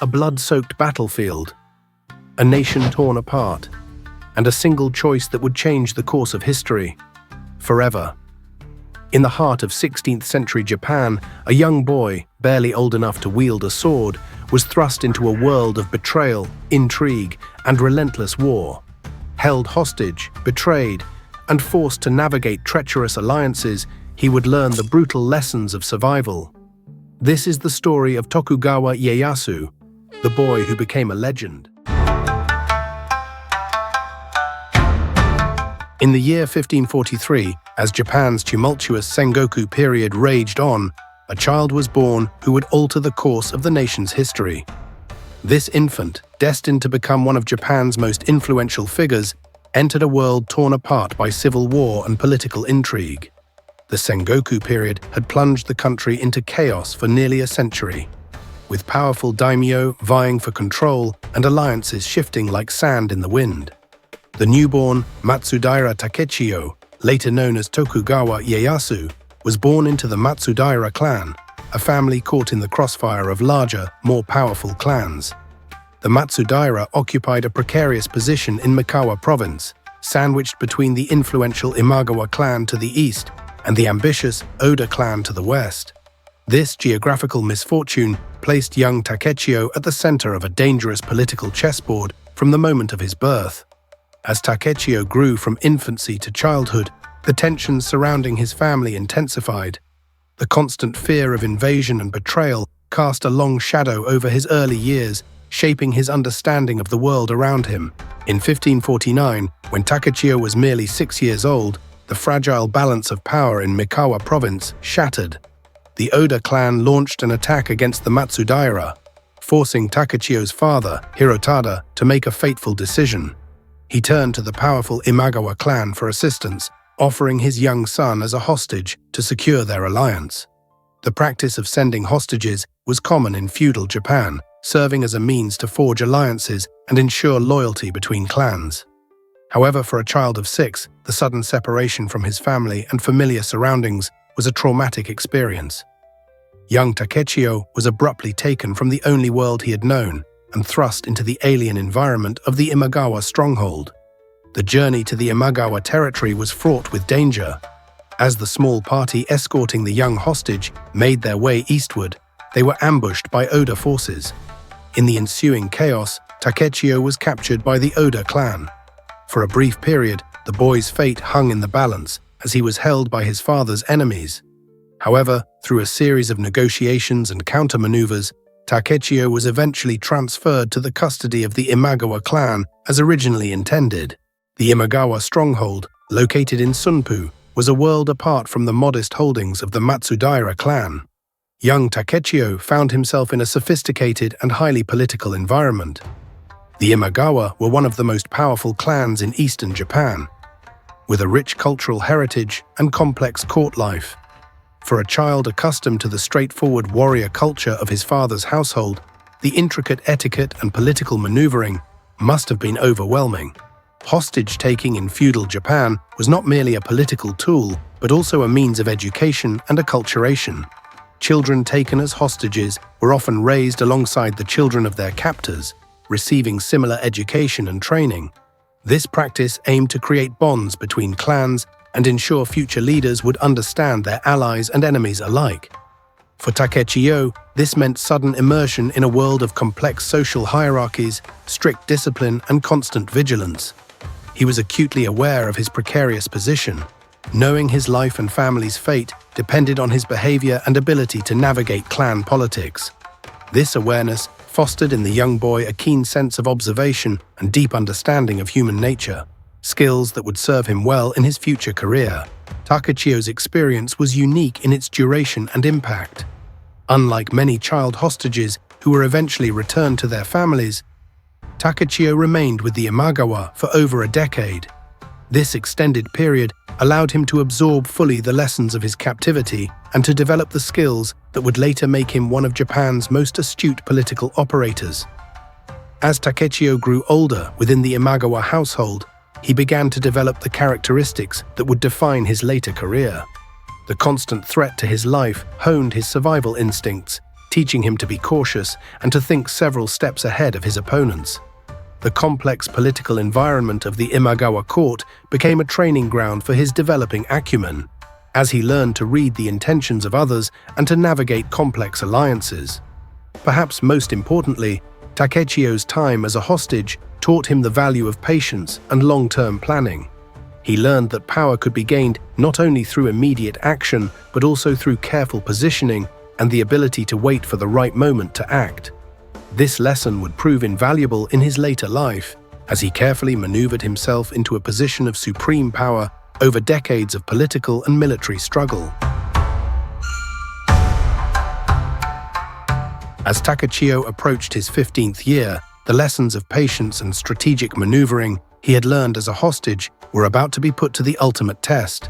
a blood-soaked battlefield, a nation torn apart, and a single choice that would change the course of history forever. In the heart of 16th century Japan, a young boy, barely old enough to wield a sword, was thrust into a world of betrayal, intrigue, and relentless war. Held hostage, betrayed, and forced to navigate treacherous alliances, he would learn the brutal lessons of survival. This is the story of Tokugawa Ieyasu, the boy who became a legend. In the year 1543, as Japan's tumultuous Sengoku period raged on, a child was born who would alter the course of the nation's history. This infant, destined to become one of Japan's most influential figures, entered a world torn apart by civil war and political intrigue. The Sengoku period had plunged the country into chaos for nearly a century, with powerful daimyo vying for control and alliances shifting like sand in the wind. The newborn Matsudaira Takechiyo, later known as Tokugawa Ieyasu, was born into the Matsudaira clan, a family caught in the crossfire of larger, more powerful clans. The Matsudaira occupied a precarious position in Mikawa province, sandwiched between the influential Imagawa clan to the east and the ambitious Oda clan to the west. This geographical misfortune placed young Takechiyo at the center of a dangerous political chessboard from the moment of his birth. As Takechiyo grew from infancy to childhood, the tensions surrounding his family intensified. The constant fear of invasion and betrayal cast a long shadow over his early years, shaping his understanding of the world around him. In 1549, when Takechiyo was merely 6 years old, the fragile balance of power in Mikawa province shattered. The Oda clan launched an attack against the Matsudaira, forcing Takechiyo's father, Hirotada, to make a fateful decision. He turned to the powerful Imagawa clan for assistance, offering his young son as a hostage to secure their alliance. The practice of sending hostages was common in feudal Japan, serving as a means to forge alliances and ensure loyalty between clans. However, for a child of 6, the sudden separation from his family and familiar surroundings was a traumatic experience. Young Takechiyo was abruptly taken from the only world he had known and thrust into the alien environment of the Imagawa stronghold. The journey to the Imagawa territory was fraught with danger. As the small party escorting the young hostage made their way eastward, they were ambushed by Oda forces. In the ensuing chaos, Takechiyo was captured by the Oda clan. For a brief period, the boy's fate hung in the balance as he was held by his father's enemies. However, through a series of negotiations and countermaneuvers, Takechiyo was eventually transferred to the custody of the Imagawa clan as originally intended. The Imagawa stronghold, located in Sunpu, was a world apart from the modest holdings of the Matsudaira clan. Young Takechiyo found himself in a sophisticated and highly political environment. The Imagawa were one of the most powerful clans in eastern Japan, with a rich cultural heritage and complex court life. For a child accustomed to the straightforward warrior culture of his father's household, the intricate etiquette and political maneuvering must have been overwhelming. Hostage-taking in feudal Japan was not merely a political tool, but also a means of education and acculturation. Children taken as hostages were often raised alongside the children of their captors, receiving similar education and training. This practice aimed to create bonds between clans and ensure future leaders would understand their allies and enemies alike. For Takechiyo, this meant sudden immersion in a world of complex social hierarchies, strict discipline, and constant vigilance. He was acutely aware of his precarious position, knowing his life and family's fate depended on his behavior and ability to navigate clan politics. This awareness fostered in the young boy a keen sense of observation and deep understanding of human nature, skills that would serve him well in his future career. Takechiyo's experience was unique in its duration and impact. Unlike many child hostages who were eventually returned to their families, Takechiyo remained with the Imagawa for over a decade. This extended period allowed him to absorb fully the lessons of his captivity and to develop the skills that would later make him one of Japan's most astute political operators. As Takechiyo grew older within the Imagawa household, he began to develop the characteristics that would define his later career. The constant threat to his life honed his survival instincts, teaching him to be cautious and to think several steps ahead of his opponents. The complex political environment of the Imagawa court became a training ground for his developing acumen, as he learned to read the intentions of others and to navigate complex alliances. Perhaps most importantly, Takechio's time as a hostage taught him the value of patience and long-term planning. He learned that power could be gained not only through immediate action, but also through careful positioning and the ability to wait for the right moment to act. This lesson would prove invaluable in his later life, as he carefully maneuvered himself into a position of supreme power over decades of political and military struggle. As Takechio approached his 15th year, the lessons of patience and strategic maneuvering he had learned as a hostage were about to be put to the ultimate test.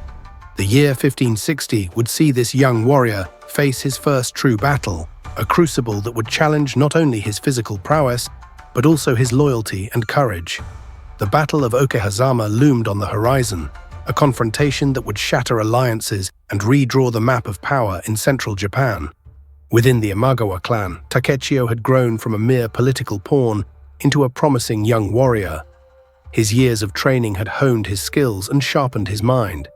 The year 1560 would see this young warrior face his first true battle, a crucible that would challenge not only his physical prowess, but also his loyalty and courage. The Battle of Okehazama loomed on the horizon, a confrontation that would shatter alliances and redraw the map of power in central Japan. Within the Imagawa clan, Takechio had grown from a mere political pawn into a promising young warrior. His years of training had honed his skills and sharpened his mind,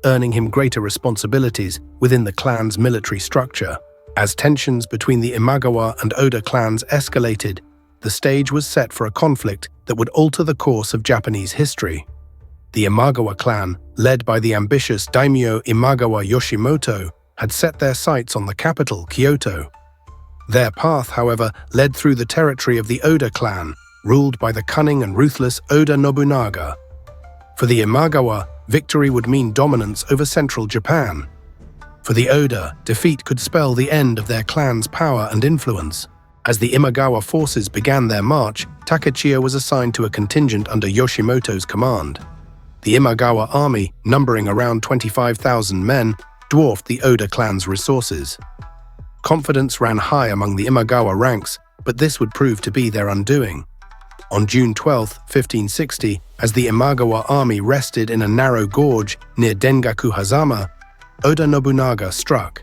earning him greater responsibilities within the clan's military structure. As tensions between the Imagawa and Oda clans escalated, the stage was set for a conflict that would alter the course of Japanese history. The Imagawa clan, led by the ambitious daimyo Imagawa Yoshimoto, had set their sights on the capital, Kyoto. Their path, however, led through the territory of the Oda clan, ruled by the cunning and ruthless Oda Nobunaga. For the Imagawa, victory would mean dominance over central Japan. For the Oda, defeat could spell the end of their clan's power and influence. As the Imagawa forces began their march, Takechio was assigned to a contingent under Yoshimoto's command. The Imagawa army, numbering around 25,000 men, dwarfed the Oda clan's resources. Confidence ran high among the Imagawa ranks, but this would prove to be their undoing. On June 12, 1560, as the Imagawa army rested in a narrow gorge near Dengaku-hazama, Oda Nobunaga struck.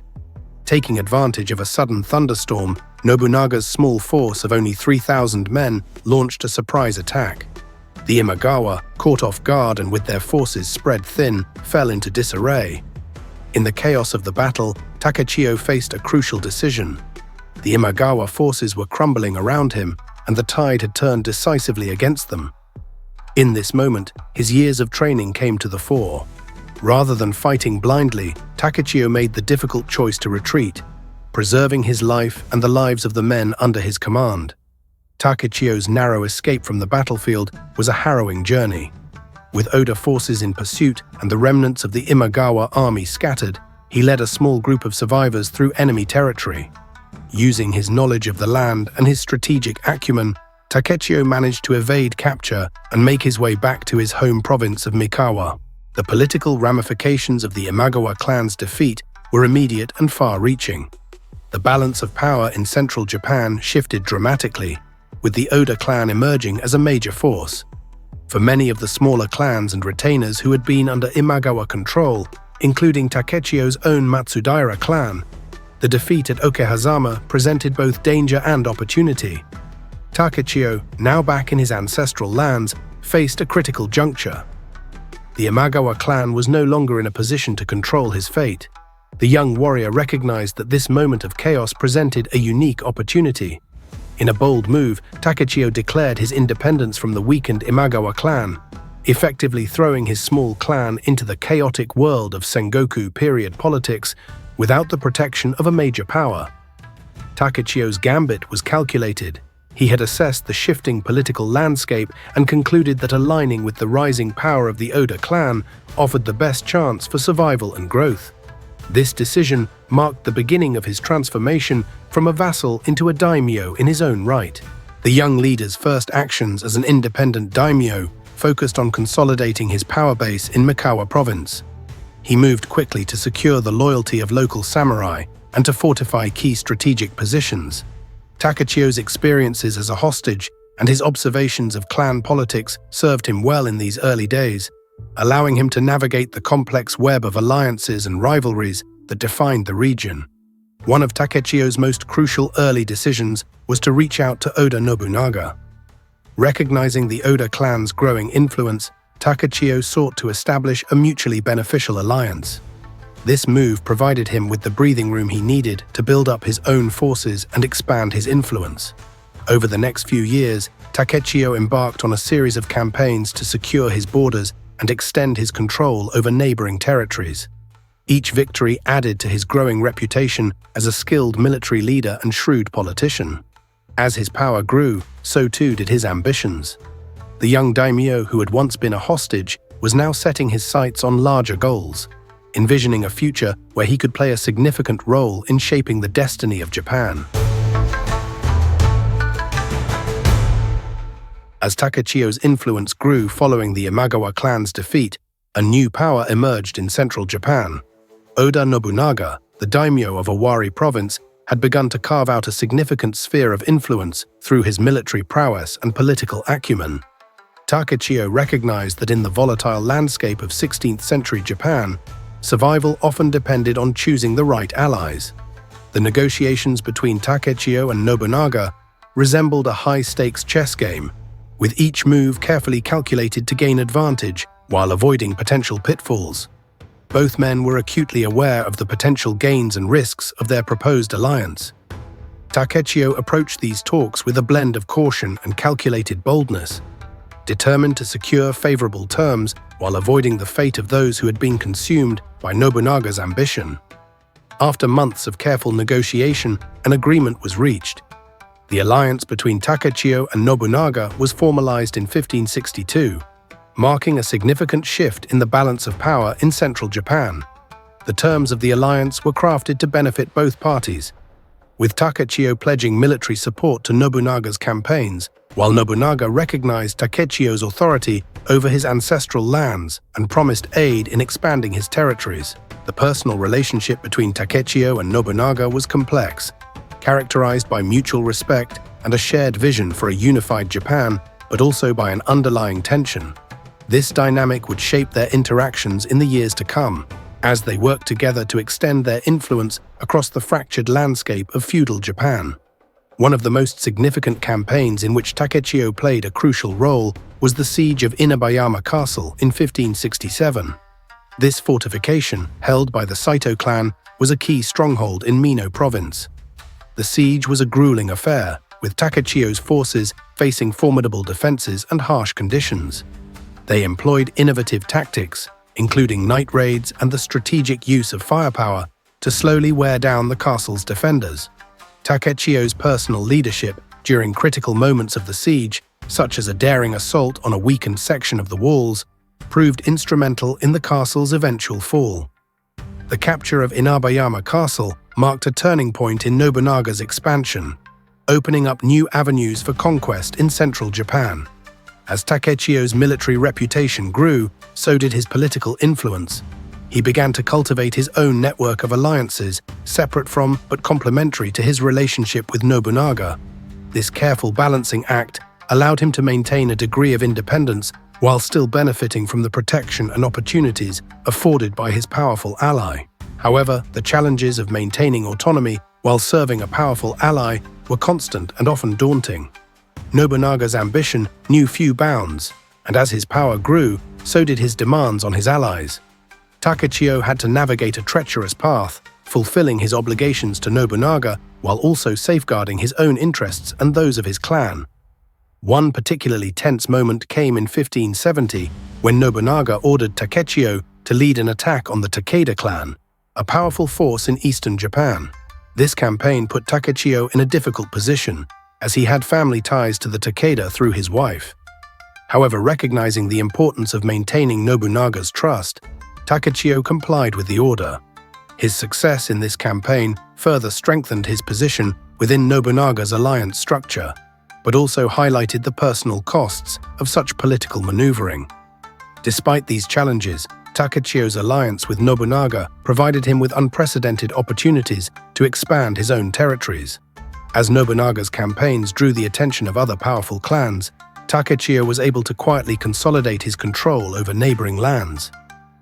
Taking advantage of a sudden thunderstorm, Nobunaga's small force of only 3,000 men launched a surprise attack. The Imagawa, caught off guard and with their forces spread thin, fell into disarray. In the chaos of the battle, Takechio faced a crucial decision. The Imagawa forces were crumbling around him, and the tide had turned decisively against them. In this moment, his years of training came to the fore. Rather than fighting blindly, Takechio made the difficult choice to retreat, preserving his life and the lives of the men under his command. Takechio's narrow escape from the battlefield was a harrowing journey. With Oda forces in pursuit and the remnants of the Imagawa army scattered, he led a small group of survivors through enemy territory. Using his knowledge of the land and his strategic acumen, Takechio managed to evade capture and make his way back to his home province of Mikawa. The political ramifications of the Imagawa clan's defeat were immediate and far-reaching. The balance of power in central Japan shifted dramatically, with the Oda clan emerging as a major force. For many of the smaller clans and retainers who had been under Imagawa control, including Takechio's own Matsudaira clan, the defeat at Okehazama presented both danger and opportunity. Takechio, now back in his ancestral lands, faced a critical juncture. The Imagawa clan was no longer in a position to control his fate. The young warrior recognized that this moment of chaos presented a unique opportunity. In a bold move, Takechio declared his independence from the weakened Imagawa clan, effectively throwing his small clan into the chaotic world of Sengoku period politics without the protection of a major power. Takechio's gambit was calculated. He had assessed the shifting political landscape and concluded that aligning with the rising power of the Oda clan offered the best chance for survival and growth. This decision marked the beginning of his transformation from a vassal into a daimyo in his own right. The young leader's first actions as an independent daimyo focused on consolidating his power base in Mikawa province. He moved quickly to secure the loyalty of local samurai and to fortify key strategic positions. Takechio's experiences as a hostage and his observations of clan politics served him well in these early days, allowing him to navigate the complex web of alliances and rivalries that defined the region. One of Takechiyo's most crucial early decisions was to reach out to Oda Nobunaga. Recognizing the Oda clan's growing influence, Takechiyo sought to establish a mutually beneficial alliance. This move provided him with the breathing room he needed to build up his own forces and expand his influence. Over the next few years, Takechiyo embarked on a series of campaigns to secure his borders and extend his control over neighboring territories. Each victory added to his growing reputation as a skilled military leader and shrewd politician. As his power grew, so too did his ambitions. The young daimyo who had once been a hostage was now setting his sights on larger goals, envisioning a future where he could play a significant role in shaping the destiny of Japan. As Takechiyo's influence grew following the Imagawa clan's defeat, a new power emerged in central Japan. Oda Nobunaga, the daimyo of Owari province, had begun to carve out a significant sphere of influence through his military prowess and political acumen. Takechiyo recognized that in the volatile landscape of 16th century Japan, survival often depended on choosing the right allies. The negotiations between Takechiyo and Nobunaga resembled a high-stakes chess game, with each move carefully calculated to gain advantage while avoiding potential pitfalls. Both men were acutely aware of the potential gains and risks of their proposed alliance. Takechiyo approached these talks with a blend of caution and calculated boldness, determined to secure favorable terms while avoiding the fate of those who had been consumed by Nobunaga's ambition. After months of careful negotiation, an agreement was reached. The alliance between Takechiyo and Nobunaga was formalized in 1562, marking a significant shift in the balance of power in central Japan. The terms of the alliance were crafted to benefit both parties, with Takechiyo pledging military support to Nobunaga's campaigns, while Nobunaga recognized Takechiyo's authority over his ancestral lands and promised aid in expanding his territories. The personal relationship between Takechiyo and Nobunaga was complex, characterized by mutual respect and a shared vision for a unified Japan, but also by an underlying tension. This dynamic would shape their interactions in the years to come, as they worked together to extend their influence across the fractured landscape of feudal Japan. One of the most significant campaigns in which Takechiyo played a crucial role was the siege of Inabayama Castle in 1567. This fortification, held by the Saito clan, was a key stronghold in Mino province. The siege was a grueling affair, with Takechiyo's forces facing formidable defenses and harsh conditions. They employed innovative tactics, including night raids and the strategic use of firepower, to slowly wear down the castle's defenders. Takechiyo's personal leadership during critical moments of the siege, such as a daring assault on a weakened section of the walls, proved instrumental in the castle's eventual fall. The capture of Inabayama Castle marked a turning point in Nobunaga's expansion, opening up new avenues for conquest in central Japan. As Takechiyo's military reputation grew, so did his political influence. He began to cultivate his own network of alliances, separate from but complementary to his relationship with Nobunaga. This careful balancing act allowed him to maintain a degree of independence while still benefiting from the protection and opportunities afforded by his powerful ally. However, the challenges of maintaining autonomy while serving a powerful ally were constant and often daunting. Nobunaga's ambition knew few bounds, and as his power grew, so did his demands on his allies. Takechiyo had to navigate a treacherous path, fulfilling his obligations to Nobunaga while also safeguarding his own interests and those of his clan. One particularly tense moment came in 1570, when Nobunaga ordered Takechiyo to lead an attack on the Takeda clan, a powerful force in eastern Japan. This campaign put Takechiyo in a difficult position, as he had family ties to the Takeda through his wife. However, recognizing the importance of maintaining Nobunaga's trust, Takechiyo complied with the order. His success in this campaign further strengthened his position within Nobunaga's alliance structure, but also highlighted the personal costs of such political maneuvering. Despite these challenges, Takechiyo's alliance with Nobunaga provided him with unprecedented opportunities to expand his own territories. As Nobunaga's campaigns drew the attention of other powerful clans, Takechiyo was able to quietly consolidate his control over neighboring lands.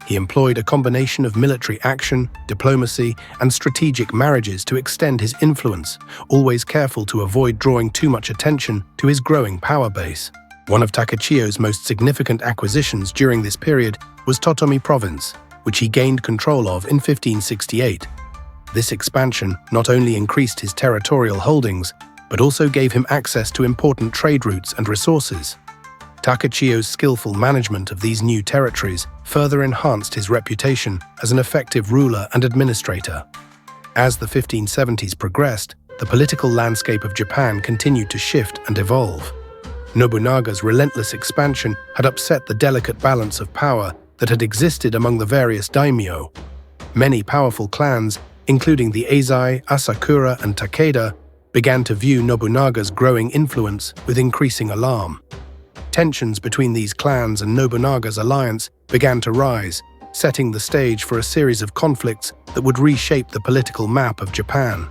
He employed a combination of military action, diplomacy, and strategic marriages to extend his influence, always careful to avoid drawing too much attention to his growing power base. One of Takechiyo's most significant acquisitions during this period was Totomi Province, which he gained control of in 1568. This expansion not only increased his territorial holdings, but also gave him access to important trade routes and resources. Takechiyo's skillful management of these new territories further enhanced his reputation as an effective ruler and administrator. As the 1570s progressed, the political landscape of Japan continued to shift and evolve. Nobunaga's relentless expansion had upset the delicate balance of power that had existed among the various daimyo. Many powerful clans, including the Eizai, Asakura, and Takeda, began to view Nobunaga's growing influence with increasing alarm. Tensions between these clans and Nobunaga's alliance began to rise, setting the stage for a series of conflicts that would reshape the political map of Japan.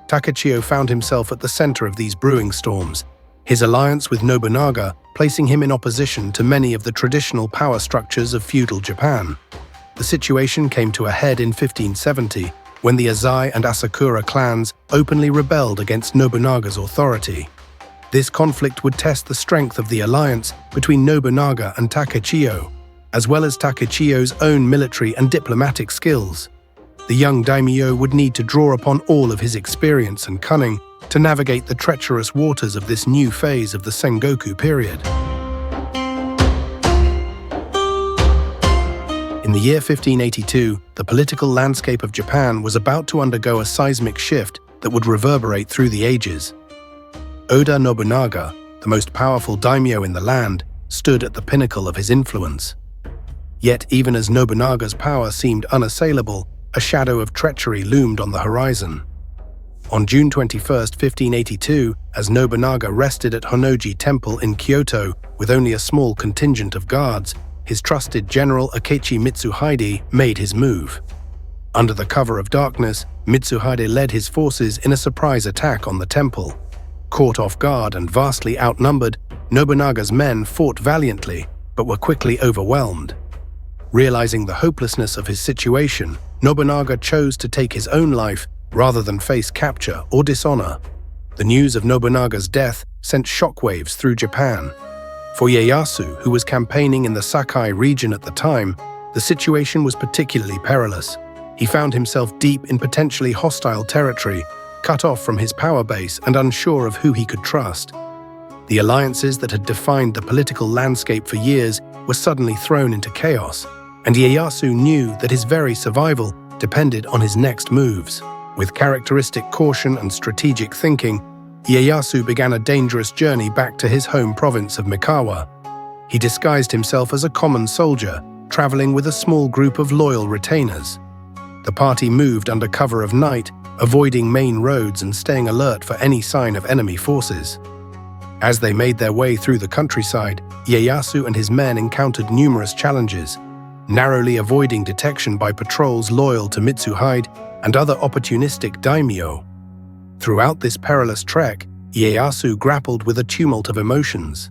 Takechiyo found himself at the center of these brewing storms, his alliance with Nobunaga placing him in opposition to many of the traditional power structures of feudal Japan. The situation came to a head in 1570, when the Eizai and Asakura clans openly rebelled against Nobunaga's authority. This conflict would test the strength of the alliance between Nobunaga and Takechiyo, as well as Takechiyo's own military and diplomatic skills. The young daimyo would need to draw upon all of his experience and cunning to navigate the treacherous waters of this new phase of the Sengoku period. In the year 1582, the political landscape of Japan was about to undergo a seismic shift that would reverberate through the ages. Oda Nobunaga, the most powerful daimyo in the land, stood at the pinnacle of his influence. Yet even as Nobunaga's power seemed unassailable, a shadow of treachery loomed on the horizon. On June 21, 1582, as Nobunaga rested at Honnoji Temple in Kyoto with only a small contingent of guards, his trusted general Akechi Mitsuhide made his move. Under the cover of darkness, Mitsuhide led his forces in a surprise attack on the temple. Caught off guard and vastly outnumbered, Nobunaga's men fought valiantly, but were quickly overwhelmed. Realizing the hopelessness of his situation, Nobunaga chose to take his own life rather than face capture or dishonor. The news of Nobunaga's death sent shockwaves through Japan. For Ieyasu, who was campaigning in the Sakai region at the time, the situation was particularly perilous. He found himself deep in potentially hostile territory, cut off from his power base and unsure of who he could trust. The alliances that had defined the political landscape for years were suddenly thrown into chaos, and Ieyasu knew that his very survival depended on his next moves. With characteristic caution and strategic thinking, Ieyasu began a dangerous journey back to his home province of Mikawa. He disguised himself as a common soldier, traveling with a small group of loyal retainers. The party moved under cover of night, avoiding main roads and staying alert for any sign of enemy forces. As they made their way through the countryside, Ieyasu and his men encountered numerous challenges, narrowly avoiding detection by patrols loyal to Mitsuhide and other opportunistic daimyo. Throughout this perilous trek, Ieyasu grappled with a tumult of emotions.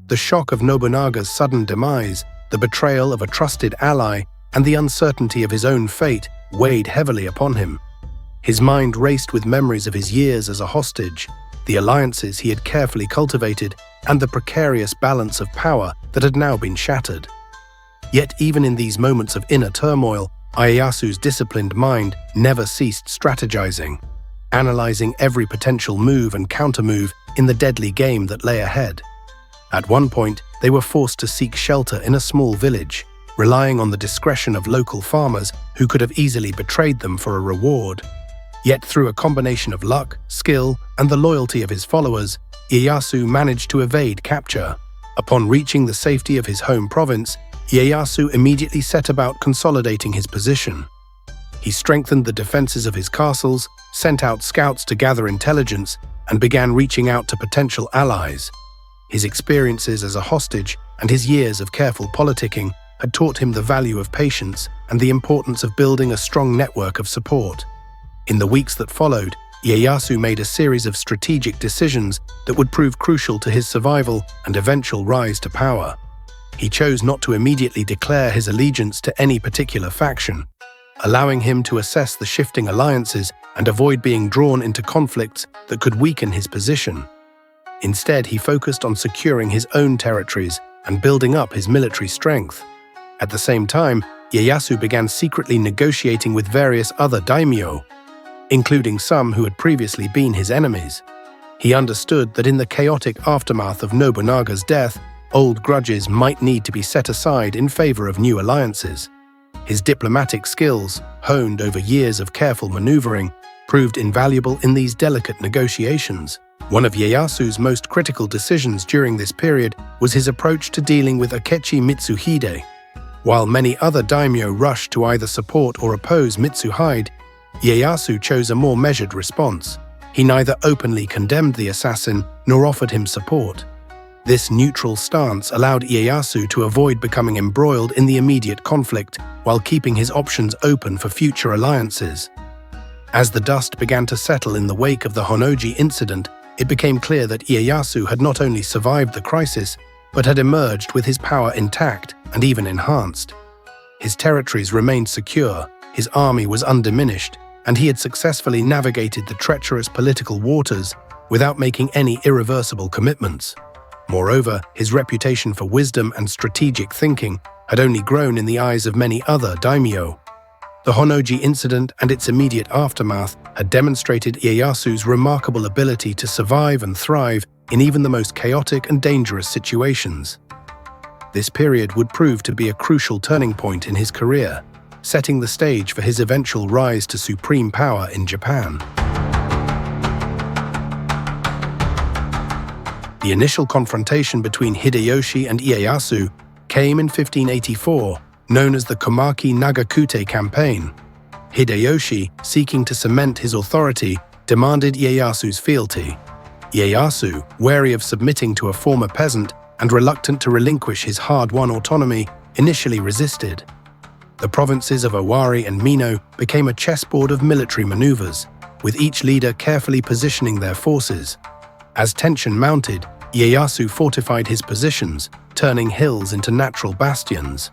The shock of Nobunaga's sudden demise, the betrayal of a trusted ally, and the uncertainty of his own fate weighed heavily upon him. His mind raced with memories of his years as a hostage, the alliances he had carefully cultivated, and the precarious balance of power that had now been shattered. Yet even in these moments of inner turmoil, Ieyasu's disciplined mind never ceased strategizing, analyzing every potential move and countermove in the deadly game that lay ahead. At one point, they were forced to seek shelter in a small village, relying on the discretion of local farmers who could have easily betrayed them for a reward. Yet through a combination of luck, skill, and the loyalty of his followers, Ieyasu managed to evade capture. Upon reaching the safety of his home province, Ieyasu immediately set about consolidating his position. He strengthened the defenses of his castles, sent out scouts to gather intelligence, and began reaching out to potential allies. His experiences as a hostage and his years of careful politicking had taught him the value of patience and the importance of building a strong network of support. In the weeks that followed, Ieyasu made a series of strategic decisions that would prove crucial to his survival and eventual rise to power. He chose not to immediately declare his allegiance to any particular faction, allowing him to assess the shifting alliances and avoid being drawn into conflicts that could weaken his position. Instead, he focused on securing his own territories and building up his military strength. At the same time, Ieyasu began secretly negotiating with various other daimyo, including some who had previously been his enemies. He understood that in the chaotic aftermath of Nobunaga's death, old grudges might need to be set aside in favor of new alliances. His diplomatic skills, honed over years of careful maneuvering, proved invaluable in these delicate negotiations. One of Ieyasu's most critical decisions during this period was his approach to dealing with Akechi Mitsuhide. While many other daimyo rushed to either support or oppose Mitsuhide, Ieyasu chose a more measured response. He neither openly condemned the assassin nor offered him support. This neutral stance allowed Ieyasu to avoid becoming embroiled in the immediate conflict while keeping his options open for future alliances. As the dust began to settle in the wake of the Honnoji incident, it became clear that Ieyasu had not only survived the crisis, but had emerged with his power intact and even enhanced. His territories remained secure, his army was undiminished, and he had successfully navigated the treacherous political waters without making any irreversible commitments. Moreover, his reputation for wisdom and strategic thinking had only grown in the eyes of many other daimyo. The Honnoji incident and its immediate aftermath had demonstrated Ieyasu's remarkable ability to survive and thrive in even the most chaotic and dangerous situations. This period would prove to be a crucial turning point in his career, setting the stage for his eventual rise to supreme power in Japan. The initial confrontation between Hideyoshi and Ieyasu came in 1584, known as the Komaki Nagakute campaign. Hideyoshi, seeking to cement his authority, demanded Ieyasu's fealty. Ieyasu, wary of submitting to a former peasant and reluctant to relinquish his hard-won autonomy, initially resisted. The provinces of Owari and Mino became a chessboard of military maneuvers, with each leader carefully positioning their forces. As tension mounted, Ieyasu fortified his positions, turning hills into natural bastions.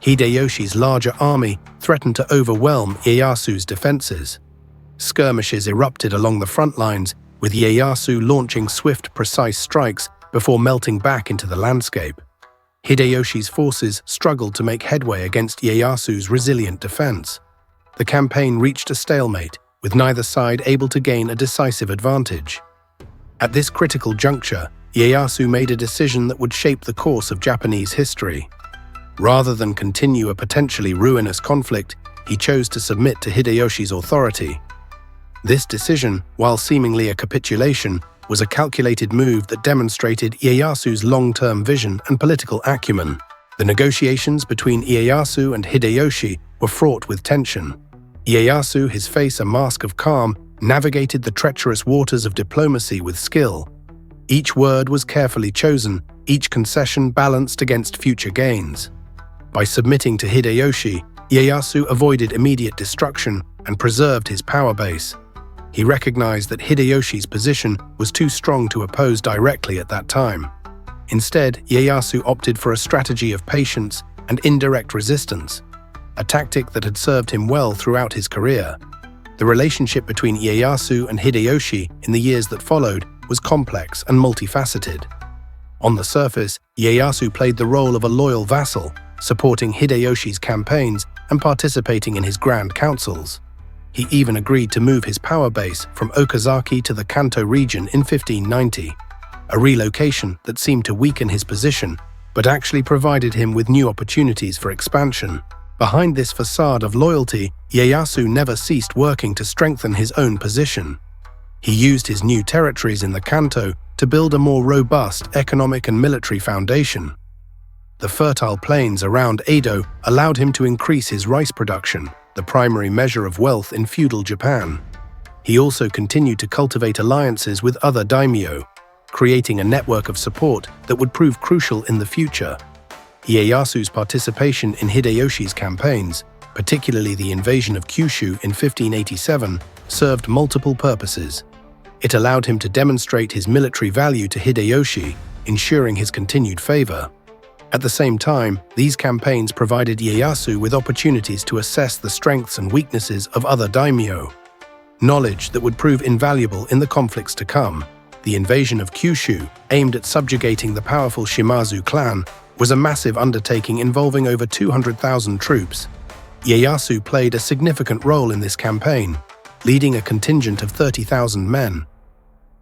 Hideyoshi's larger army threatened to overwhelm Ieyasu's defenses. Skirmishes erupted along the front lines, with Ieyasu launching swift, precise strikes before melting back into the landscape. Hideyoshi's forces struggled to make headway against Ieyasu's resilient defense. The campaign reached a stalemate, with neither side able to gain a decisive advantage. At this critical juncture, Ieyasu made a decision that would shape the course of Japanese history. Rather than continue a potentially ruinous conflict, he chose to submit to Hideyoshi's authority. This decision, while seemingly a capitulation, was a calculated move that demonstrated Ieyasu's long-term vision and political acumen. The negotiations between Ieyasu and Hideyoshi were fraught with tension. Ieyasu, his face a mask of calm, navigated the treacherous waters of diplomacy with skill. Each word was carefully chosen, each concession balanced against future gains. By submitting to Hideyoshi, Ieyasu avoided immediate destruction and preserved his power base. He recognized that Hideyoshi's position was too strong to oppose directly at that time. Instead, Ieyasu opted for a strategy of patience and indirect resistance, a tactic that had served him well throughout his career. The relationship between Ieyasu and Hideyoshi in the years that followed was complex and multifaceted. On the surface, Ieyasu played the role of a loyal vassal, supporting Hideyoshi's campaigns and participating in his grand councils. He even agreed to move his power base from Okazaki to the Kanto region in 1590, a relocation that seemed to weaken his position, but actually provided him with new opportunities for expansion. Behind this facade of loyalty, Ieyasu never ceased working to strengthen his own position. He used his new territories in the Kanto to build a more robust economic and military foundation. The fertile plains around Edo allowed him to increase his rice production, the primary measure of wealth in feudal Japan. He also continued to cultivate alliances with other daimyo, creating a network of support that would prove crucial in the future. Ieyasu's participation in Hideyoshi's campaigns, particularly the invasion of Kyushu in 1587, served multiple purposes. It allowed him to demonstrate his military value to Hideyoshi, ensuring his continued favor. At the same time, these campaigns provided Ieyasu with opportunities to assess the strengths and weaknesses of other daimyo, knowledge that would prove invaluable in the conflicts to come. The invasion of Kyushu, aimed at subjugating the powerful Shimazu clan, was a massive undertaking involving over 200,000 troops. Ieyasu played a significant role in this campaign, leading a contingent of 30,000 men.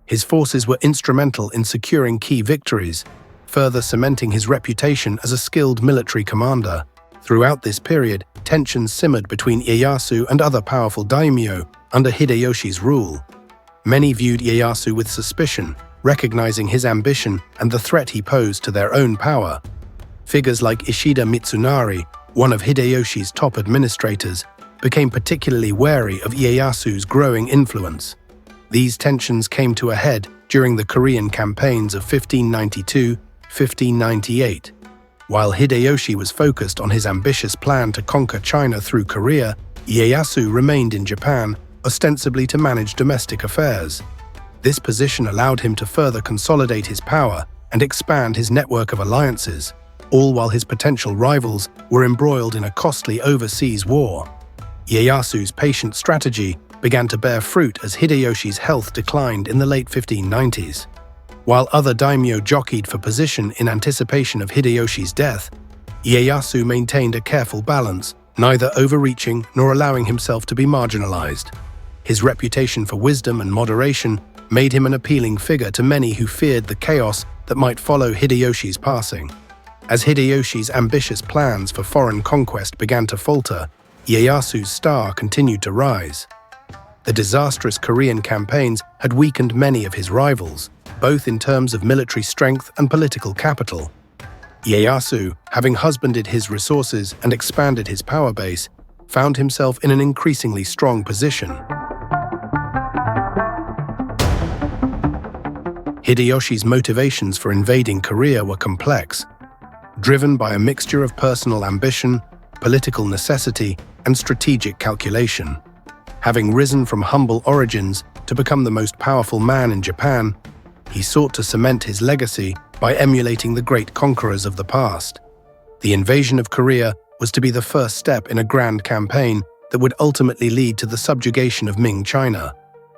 His forces were instrumental in securing key victories, further cementing his reputation as a skilled military commander. Throughout this period, tensions simmered between Ieyasu and other powerful daimyo under Hideyoshi's rule. Many viewed Ieyasu with suspicion, recognizing his ambition and the threat he posed to their own power. Figures like Ishida Mitsunari, one of Hideyoshi's top administrators, became particularly wary of Ieyasu's growing influence. These tensions came to a head during the Korean campaigns of 1592–1598. While Hideyoshi was focused on his ambitious plan to conquer China through Korea, Ieyasu remained in Japan, ostensibly to manage domestic affairs. This position allowed him to further consolidate his power and expand his network of alliances, all while his potential rivals were embroiled in a costly overseas war. Ieyasu's patient strategy began to bear fruit as Hideyoshi's health declined in the late 1590s. While other daimyo jockeyed for position in anticipation of Hideyoshi's death, Ieyasu maintained a careful balance, neither overreaching nor allowing himself to be marginalized. His reputation for wisdom and moderation made him an appealing figure to many who feared the chaos that might follow Hideyoshi's passing. As Hideyoshi's ambitious plans for foreign conquest began to falter, Ieyasu's star continued to rise. The disastrous Korean campaigns had weakened many of his rivals, both in terms of military strength and political capital. Ieyasu, having husbanded his resources and expanded his power base, found himself in an increasingly strong position. Hideyoshi's motivations for invading Korea were complex, driven by a mixture of personal ambition, political necessity, and strategic calculation. Having risen from humble origins to become the most powerful man in Japan, he sought to cement his legacy by emulating the great conquerors of the past. The invasion of Korea was to be the first step in a grand campaign that would ultimately lead to the subjugation of Ming China,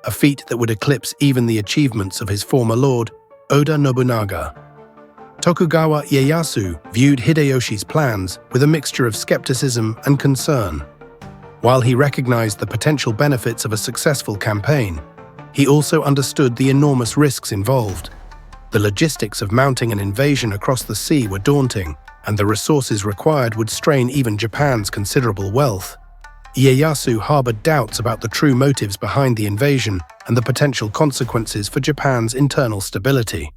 a feat that would eclipse even the achievements of his former lord, Oda Nobunaga. Tokugawa Ieyasu viewed Hideyoshi's plans with a mixture of skepticism and concern. While he recognized the potential benefits of a successful campaign, he also understood the enormous risks involved. The logistics of mounting an invasion across the sea were daunting, and the resources required would strain even Japan's considerable wealth. Ieyasu harbored doubts about the true motives behind the invasion and the potential consequences for Japan's internal stability.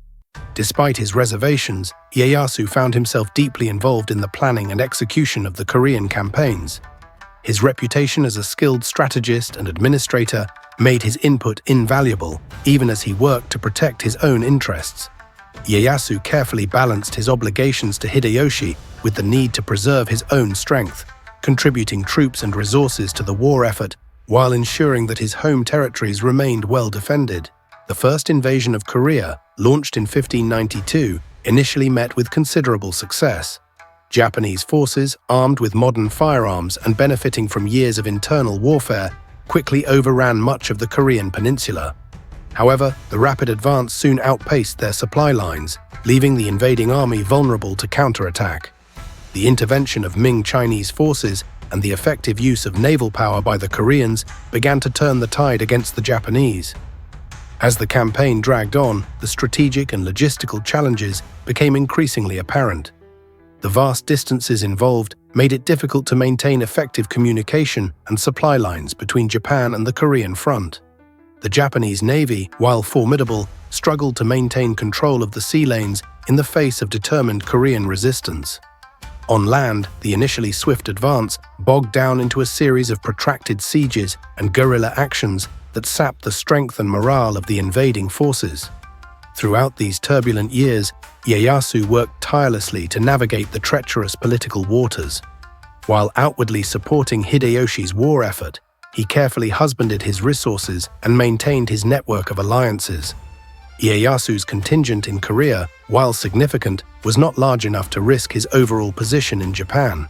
Despite his reservations, Ieyasu found himself deeply involved in the planning and execution of the Korean campaigns. His reputation as a skilled strategist and administrator made his input invaluable, even as he worked to protect his own interests. Ieyasu carefully balanced his obligations to Hideyoshi with the need to preserve his own strength, contributing troops and resources to the war effort while ensuring that his home territories remained well defended. The first invasion of Korea, launched in 1592, initially met with considerable success. Japanese forces, armed with modern firearms and benefiting from years of internal warfare, quickly overran much of the Korean peninsula. However, the rapid advance soon outpaced their supply lines, leaving the invading army vulnerable to counterattack. The intervention of Ming Chinese forces and the effective use of naval power by the Koreans began to turn the tide against the Japanese. As the campaign dragged on, the strategic and logistical challenges became increasingly apparent. The vast distances involved made it difficult to maintain effective communication and supply lines between Japan and the Korean front. The Japanese Navy, while formidable, struggled to maintain control of the sea lanes in the face of determined Korean resistance. On land, the initially swift advance bogged down into a series of protracted sieges and guerrilla actions that sapped the strength and morale of the invading forces. Throughout these turbulent years, Ieyasu worked tirelessly to navigate the treacherous political waters. While outwardly supporting Hideyoshi's war effort, he carefully husbanded his resources and maintained his network of alliances. Ieyasu's contingent in Korea, while significant, was not large enough to risk his overall position in Japan.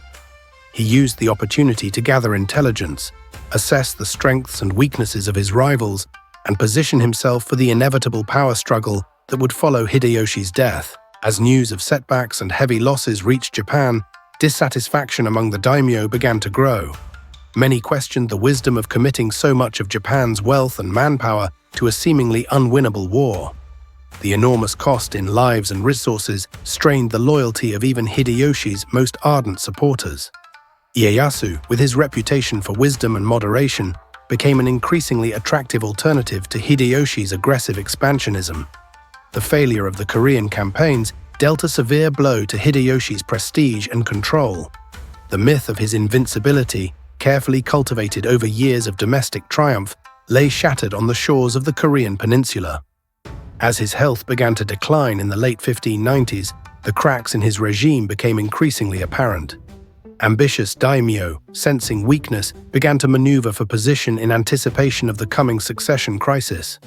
He used the opportunity to gather intelligence, assess the strengths and weaknesses of his rivals, and position himself for the inevitable power struggle that would follow Hideyoshi's death. As news of setbacks and heavy losses reached Japan, dissatisfaction among the daimyo began to grow. Many questioned the wisdom of committing so much of Japan's wealth and manpower to a seemingly unwinnable war. The enormous cost in lives and resources strained the loyalty of even Hideyoshi's most ardent supporters. Ieyasu, with his reputation for wisdom and moderation, became an increasingly attractive alternative to Hideyoshi's aggressive expansionism. The failure of the Korean campaigns dealt a severe blow to Hideyoshi's prestige and control. The myth of his invincibility, carefully cultivated over years of domestic triumph, lay shattered on the shores of the Korean peninsula. As his health began to decline in the late 1590s, the cracks in his regime became increasingly apparent. Ambitious daimyo, sensing weakness, began to maneuver for position in anticipation of the coming succession crisis.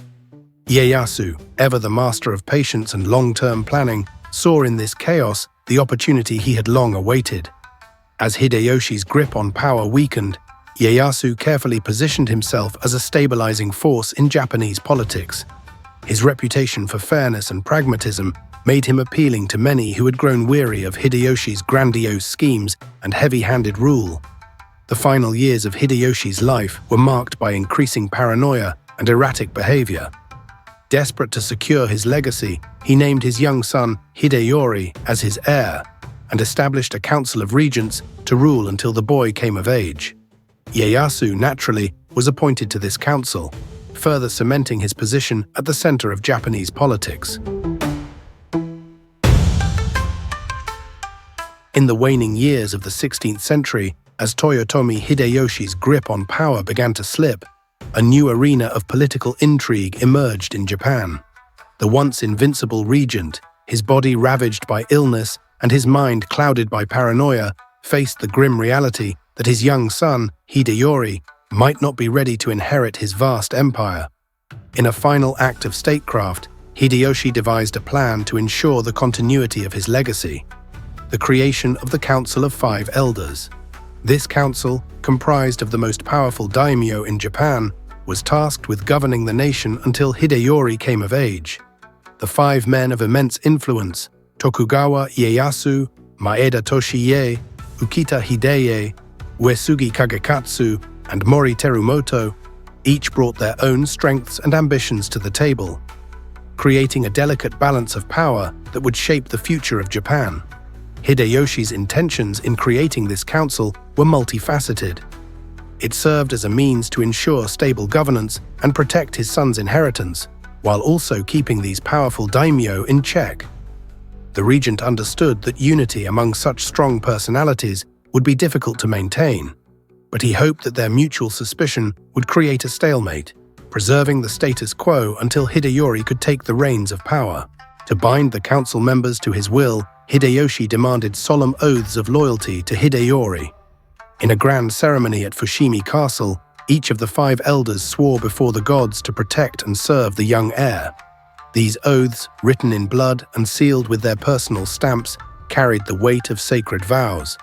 Ieyasu, ever the master of patience and long-term planning, saw in this chaos the opportunity he had long awaited. As Hideyoshi's grip on power weakened, Ieyasu carefully positioned himself as a stabilizing force in Japanese politics. His reputation for fairness and pragmatism made him appealing to many who had grown weary of Hideyoshi's grandiose schemes and heavy-handed rule. The final years of Hideyoshi's life were marked by increasing paranoia and erratic behavior. Desperate to secure his legacy, he named his young son Hideyori as his heir and established a council of regents to rule until the boy came of age. Ieyasu, naturally, was appointed to this council, further cementing his position at the center of Japanese politics. In the waning years of the 16th century, as Toyotomi Hideyoshi's grip on power began to slip, a new arena of political intrigue emerged in Japan. The once invincible regent, his body ravaged by illness and his mind clouded by paranoia, faced the grim reality that his young son, Hideyori, might not be ready to inherit his vast empire. In a final act of statecraft, Hideyoshi devised a plan to ensure the continuity of his legacy: the creation of the Council of Five Elders. This council, comprised of the most powerful daimyo in Japan, was tasked with governing the nation until Hideyori came of age. The five men of immense influence, Tokugawa Ieyasu, Maeda Toshie, Ukita Hideye, Uesugi Kagekatsu, and Mori Terumoto, each brought their own strengths and ambitions to the table, creating a delicate balance of power that would shape the future of Japan. Hideyoshi's intentions in creating this council were multifaceted. It served as a means to ensure stable governance and protect his son's inheritance, while also keeping these powerful daimyo in check. The regent understood that unity among such strong personalities would be difficult to maintain, but he hoped that their mutual suspicion would create a stalemate, preserving the status quo until Hideyori could take the reins of power. To bind the council members to his will, Hideyoshi demanded solemn oaths of loyalty to Hideyori. In a grand ceremony at Fushimi Castle, each of the five elders swore before the gods to protect and serve the young heir. These oaths, written in blood and sealed with their personal stamps, carried the weight of sacred vows.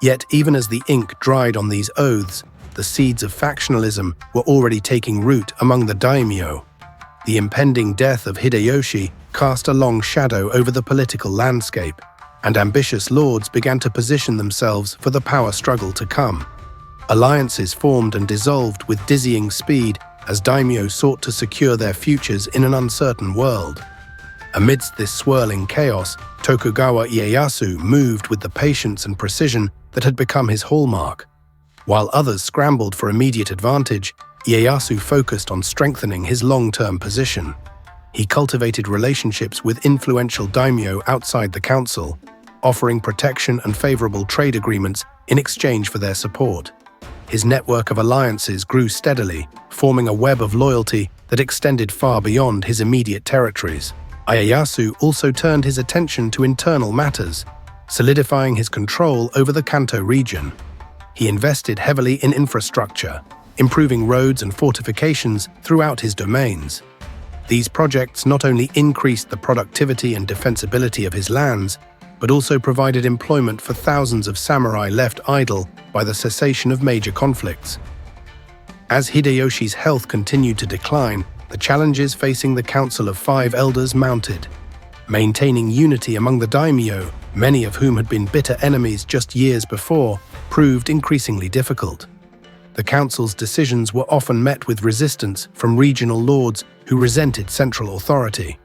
Yet even as the ink dried on these oaths, the seeds of factionalism were already taking root among the daimyo. The impending death of Hideyoshi cast a long shadow over the political landscape, and ambitious lords began to position themselves for the power struggle to come. Alliances formed and dissolved with dizzying speed as daimyo sought to secure their futures in an uncertain world. Amidst this swirling chaos, Tokugawa Ieyasu moved with the patience and precision that had become his hallmark. While others scrambled for immediate advantage, Ieyasu focused on strengthening his long-term position. He cultivated relationships with influential daimyo outside the council, offering protection and favorable trade agreements in exchange for their support. His network of alliances grew steadily, forming a web of loyalty that extended far beyond his immediate territories. Ieyasu also turned his attention to internal matters, solidifying his control over the Kanto region. He invested heavily in infrastructure, improving roads and fortifications throughout his domains. These projects not only increased the productivity and defensibility of his lands, but also provided employment for thousands of samurai left idle by the cessation of major conflicts. As Hideyoshi's health continued to decline, the challenges facing the Council of Five Elders mounted. Maintaining unity among the daimyo, many of whom had been bitter enemies just years before, proved increasingly difficult. The council's decisions were often met with resistance from regional lords who resented central authority.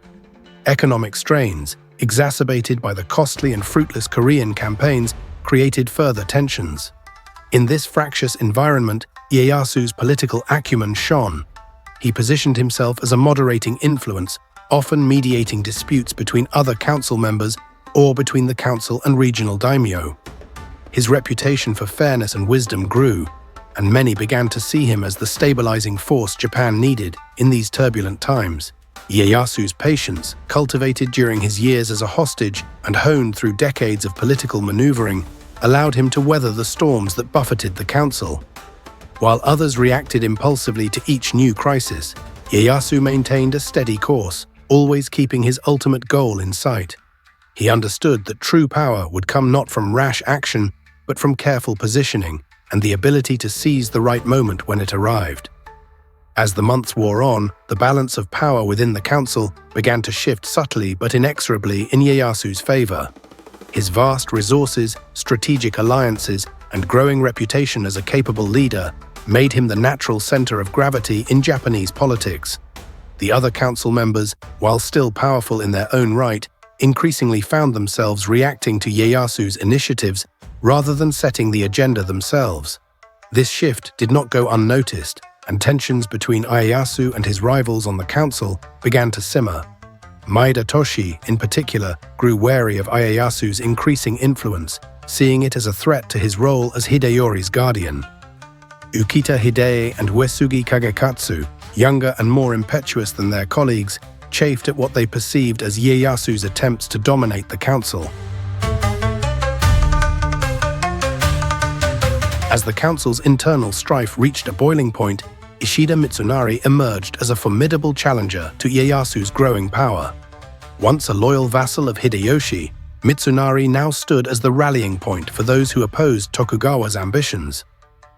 Economic strains, exacerbated by the costly and fruitless Korean campaigns, created further tensions. In this fractious environment, Ieyasu's political acumen shone. He positioned himself as a moderating influence, often mediating disputes between other council members or between the council and regional daimyo. His reputation for fairness and wisdom grew, and many began to see him as the stabilizing force Japan needed in these turbulent times. Ieyasu's patience, cultivated during his years as a hostage and honed through decades of political maneuvering, allowed him to weather the storms that buffeted the council. While others reacted impulsively to each new crisis, Ieyasu maintained a steady course, always keeping his ultimate goal in sight. He understood that true power would come not from rash action, but from careful positioning and the ability to seize the right moment when it arrived. As the months wore on, the balance of power within the council began to shift subtly but inexorably in Ieyasu's favor. His vast resources, strategic alliances, and growing reputation as a capable leader made him the natural center of gravity in Japanese politics. The other council members, while still powerful in their own right, increasingly found themselves reacting to Ieyasu's initiatives rather than setting the agenda themselves. This shift did not go unnoticed, and tensions between Ieyasu and his rivals on the council began to simmer. Maeda Toshi, in particular, grew wary of Ieyasu's increasing influence, seeing it as a threat to his role as Hideyori's guardian. Ukita Hidei and Uesugi Kagekatsu, younger and more impetuous than their colleagues, chafed at what they perceived as Ieyasu's attempts to dominate the council. As the council's internal strife reached a boiling point, Ishida Mitsunari emerged as a formidable challenger to Ieyasu's growing power. Once a loyal vassal of Hideyoshi, Mitsunari now stood as the rallying point for those who opposed Tokugawa's ambitions.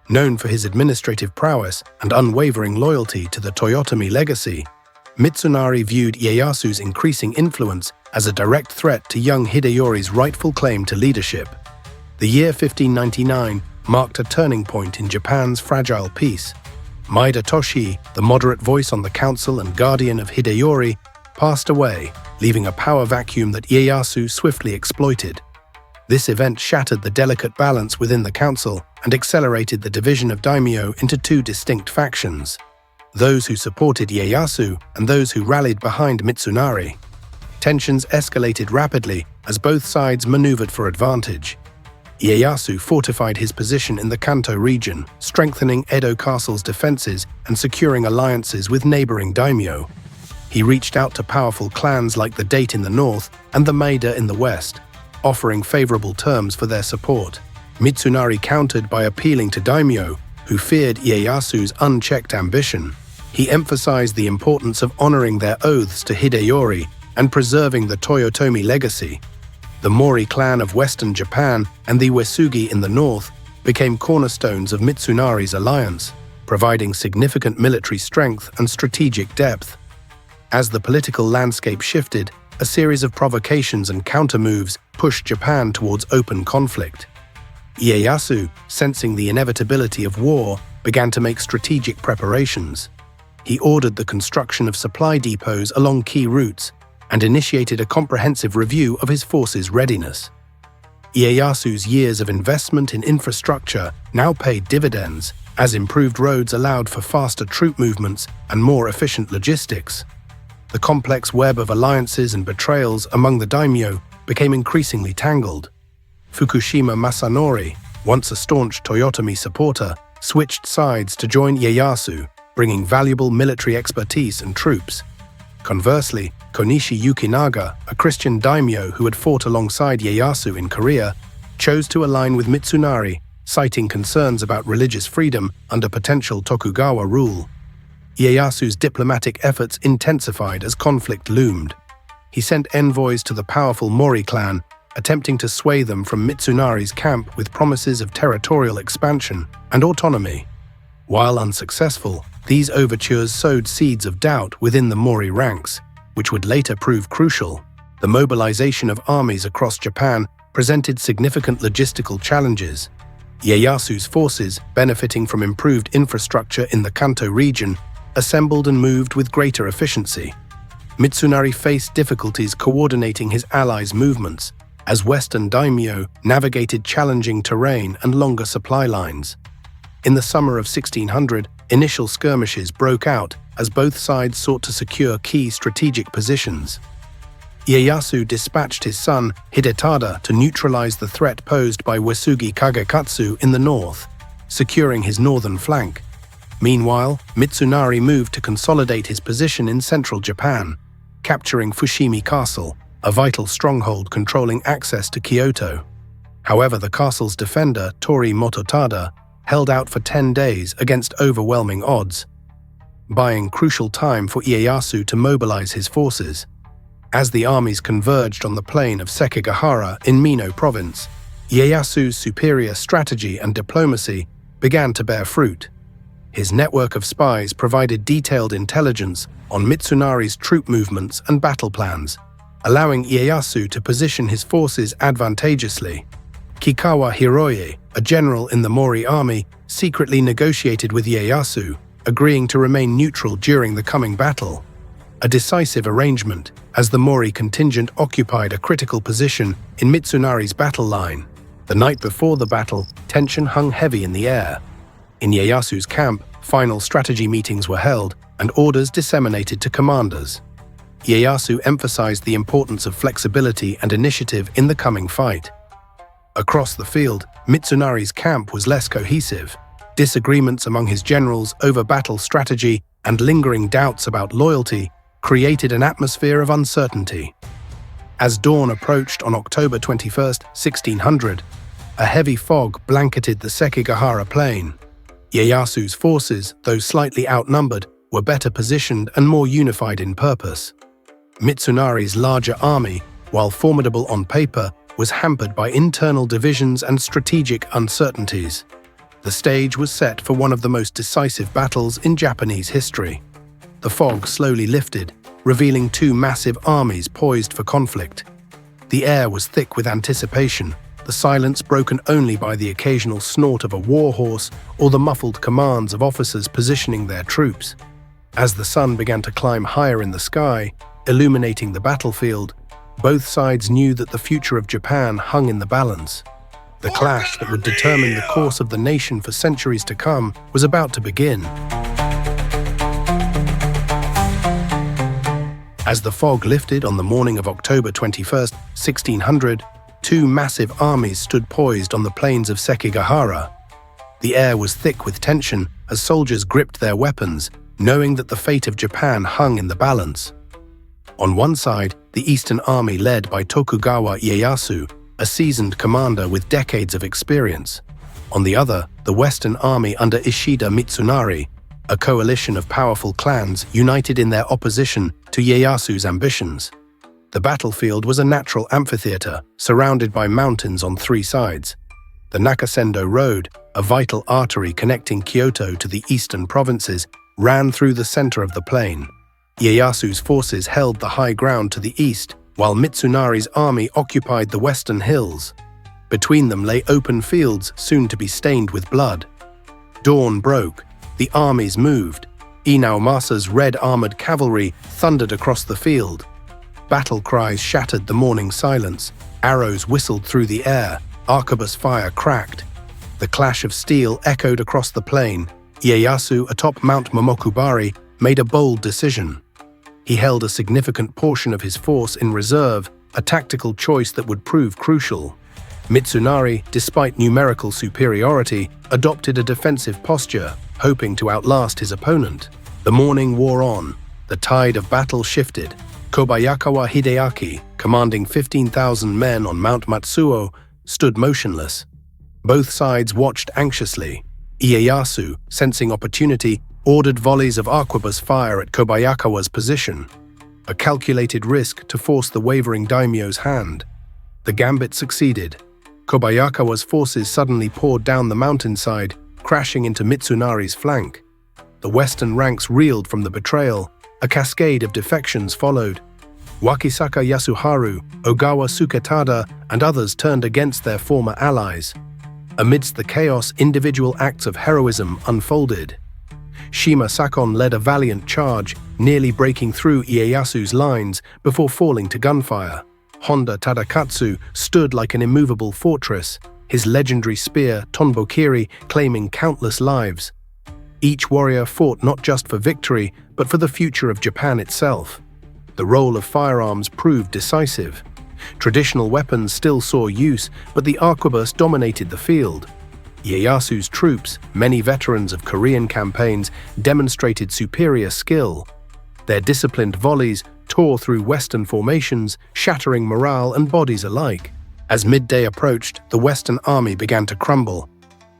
Known for his administrative prowess and unwavering loyalty to the Toyotomi legacy, Mitsunari viewed Ieyasu's increasing influence as a direct threat to young Hideyori's rightful claim to leadership. The year 1599 marked a turning point in Japan's fragile peace. Maeda Toshi, the moderate voice on the council and guardian of Hideyori, passed away, leaving a power vacuum that Ieyasu swiftly exploited. This event shattered the delicate balance within the council and accelerated the division of daimyo into two distinct factions: those who supported Ieyasu and those who rallied behind Mitsunari. Tensions escalated rapidly as both sides maneuvered for advantage. Ieyasu fortified his position in the Kanto region, strengthening Edo Castle's defenses and securing alliances with neighboring daimyo. He reached out to powerful clans like the Date in the north and the Maeda in the west, offering favorable terms for their support. Mitsunari countered by appealing to daimyo, who feared Ieyasu's unchecked ambition. He emphasized the importance of honoring their oaths to Hideyori and preserving the Toyotomi legacy. The Mori clan of western Japan and the Uesugi in the north became cornerstones of Mitsunari's alliance, providing significant military strength and strategic depth. As the political landscape shifted, a series of provocations and countermoves pushed Japan towards open conflict. Ieyasu, sensing the inevitability of war, began to make strategic preparations. He ordered the construction of supply depots along key routes and initiated a comprehensive review of his forces' readiness. Ieyasu's years of investment in infrastructure now paid dividends, as improved roads allowed for faster troop movements and more efficient logistics. The complex web of alliances and betrayals among the daimyo became increasingly tangled. Fukushima Masanori, once a staunch Toyotomi supporter, switched sides to join Ieyasu, bringing valuable military expertise and troops. Conversely, Konishi Yukinaga, a Christian daimyo who had fought alongside Ieyasu in Korea, chose to align with Mitsunari, citing concerns about religious freedom under potential Tokugawa rule. Ieyasu's diplomatic efforts intensified as conflict loomed. He sent envoys to the powerful Mori clan, attempting to sway them from Mitsunari's camp with promises of territorial expansion and autonomy. While unsuccessful, these overtures sowed seeds of doubt within the Mori ranks, which would later prove crucial. The mobilization of armies across Japan presented significant logistical challenges. Ieyasu's forces, benefiting from improved infrastructure in the Kanto region, assembled and moved with greater efficiency. Mitsunari faced difficulties coordinating his allies' movements, as Western daimyo navigated challenging terrain and longer supply lines. In the summer of 1600, initial skirmishes broke out as both sides sought to secure key strategic positions. Ieyasu dispatched his son, Hidetada, to neutralize the threat posed by Uesugi Kagekatsu in the north, securing his northern flank. Meanwhile, Mitsunari moved to consolidate his position in central Japan, capturing Fushimi Castle, a vital stronghold controlling access to Kyoto. However, the castle's defender, Tori Mototada, held out for 10 days against overwhelming odds, buying crucial time for Ieyasu to mobilize his forces. As the armies converged on the plain of Sekigahara in Mino province, Ieyasu's superior strategy and diplomacy began to bear fruit. His network of spies provided detailed intelligence on Mitsunari's troop movements and battle plans, allowing Ieyasu to position his forces advantageously. Kikawa Hiroye, a general in the Mori army, secretly negotiated with Ieyasu, agreeing to remain neutral during the coming battle. A decisive arrangement, as the Mori contingent occupied a critical position in Mitsunari's battle line. The night before the battle, tension hung heavy in the air. In Ieyasu's camp, final strategy meetings were held and orders disseminated to commanders. Ieyasu emphasized the importance of flexibility and initiative in the coming fight. Across the field, Mitsunari's camp was less cohesive. Disagreements among his generals over battle strategy and lingering doubts about loyalty created an atmosphere of uncertainty. As dawn approached on October 21, 1600, a heavy fog blanketed the Sekigahara plain. Ieyasu's forces, though slightly outnumbered, were better positioned and more unified in purpose. Mitsunari's larger army, while formidable on paper, was hampered by internal divisions and strategic uncertainties. The stage was set for one of the most decisive battles in Japanese history. The fog slowly lifted, revealing two massive armies poised for conflict. The air was thick with anticipation, the silence broken only by the occasional snort of a war horse or the muffled commands of officers positioning their troops. As the sun began to climb higher in the sky, illuminating the battlefield, both sides knew that the future of Japan hung in the balance. The clash that would determine the course of the nation for centuries to come was about to begin. As the fog lifted on the morning of October 21, 1600, two massive armies stood poised on the plains of Sekigahara. The air was thick with tension as soldiers gripped their weapons, knowing that the fate of Japan hung in the balance. On one side, the Eastern Army led by Tokugawa Ieyasu, a seasoned commander with decades of experience. On the other, the Western Army under Ishida Mitsunari, a coalition of powerful clans united in their opposition to Ieyasu's ambitions. The battlefield was a natural amphitheater, surrounded by mountains on three sides. The Nakasendo Road, a vital artery connecting Kyoto to the eastern provinces, ran through the center of the plain. Ieyasu's forces held the high ground to the east, while Mitsunari's army occupied the western hills. Between them lay open fields soon to be stained with blood. Dawn broke. The armies moved. Inaomasa's red-armored cavalry thundered across the field. Battle cries shattered the morning silence. Arrows whistled through the air. Arquebus fire cracked. The clash of steel echoed across the plain. Ieyasu, atop Mount Momokubari, made a bold decision. He held a significant portion of his force in reserve, a tactical choice that would prove crucial. Mitsunari, despite numerical superiority, adopted a defensive posture, hoping to outlast his opponent. The morning wore on. The tide of battle shifted. Kobayakawa Hideaki, commanding 15,000 men on Mount Matsuo, stood motionless. Both sides watched anxiously. Ieyasu, sensing opportunity, ordered volleys of arquebus fire at Kobayakawa's position, a calculated risk to force the wavering daimyo's hand. The gambit succeeded. Kobayakawa's forces suddenly poured down the mountainside, crashing into Mitsunari's flank. The western ranks reeled from the betrayal. A cascade of defections followed. Wakisaka Yasuharu, Ogawa Suketada, and others turned against their former allies. Amidst the chaos, individual acts of heroism unfolded. Shima Sakon led a valiant charge, nearly breaking through Ieyasu's lines before falling to gunfire. Honda Tadakatsu stood like an immovable fortress, his legendary spear, Tonbokiri, claiming countless lives. Each warrior fought not just for victory, but for the future of Japan itself. The role of firearms proved decisive. Traditional weapons still saw use, but the arquebus dominated the field. Ieyasu's troops, many veterans of Korean campaigns, demonstrated superior skill. Their disciplined volleys tore through Western formations, shattering morale and bodies alike. As midday approached, the Western army began to crumble.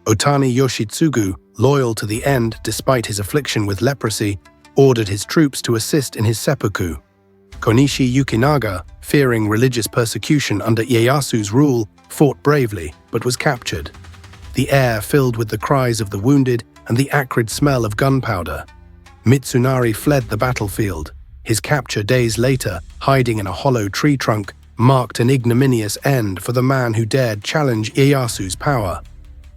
Otani Yoshitsugu, loyal to the end despite his affliction with leprosy, ordered his troops to assist in his seppuku. Konishi Yukinaga, fearing religious persecution under Ieyasu's rule, fought bravely but was captured. The air filled with the cries of the wounded and the acrid smell of gunpowder. Mitsunari fled the battlefield. His capture days later, hiding in a hollow tree trunk, marked an ignominious end for the man who dared challenge Ieyasu's power.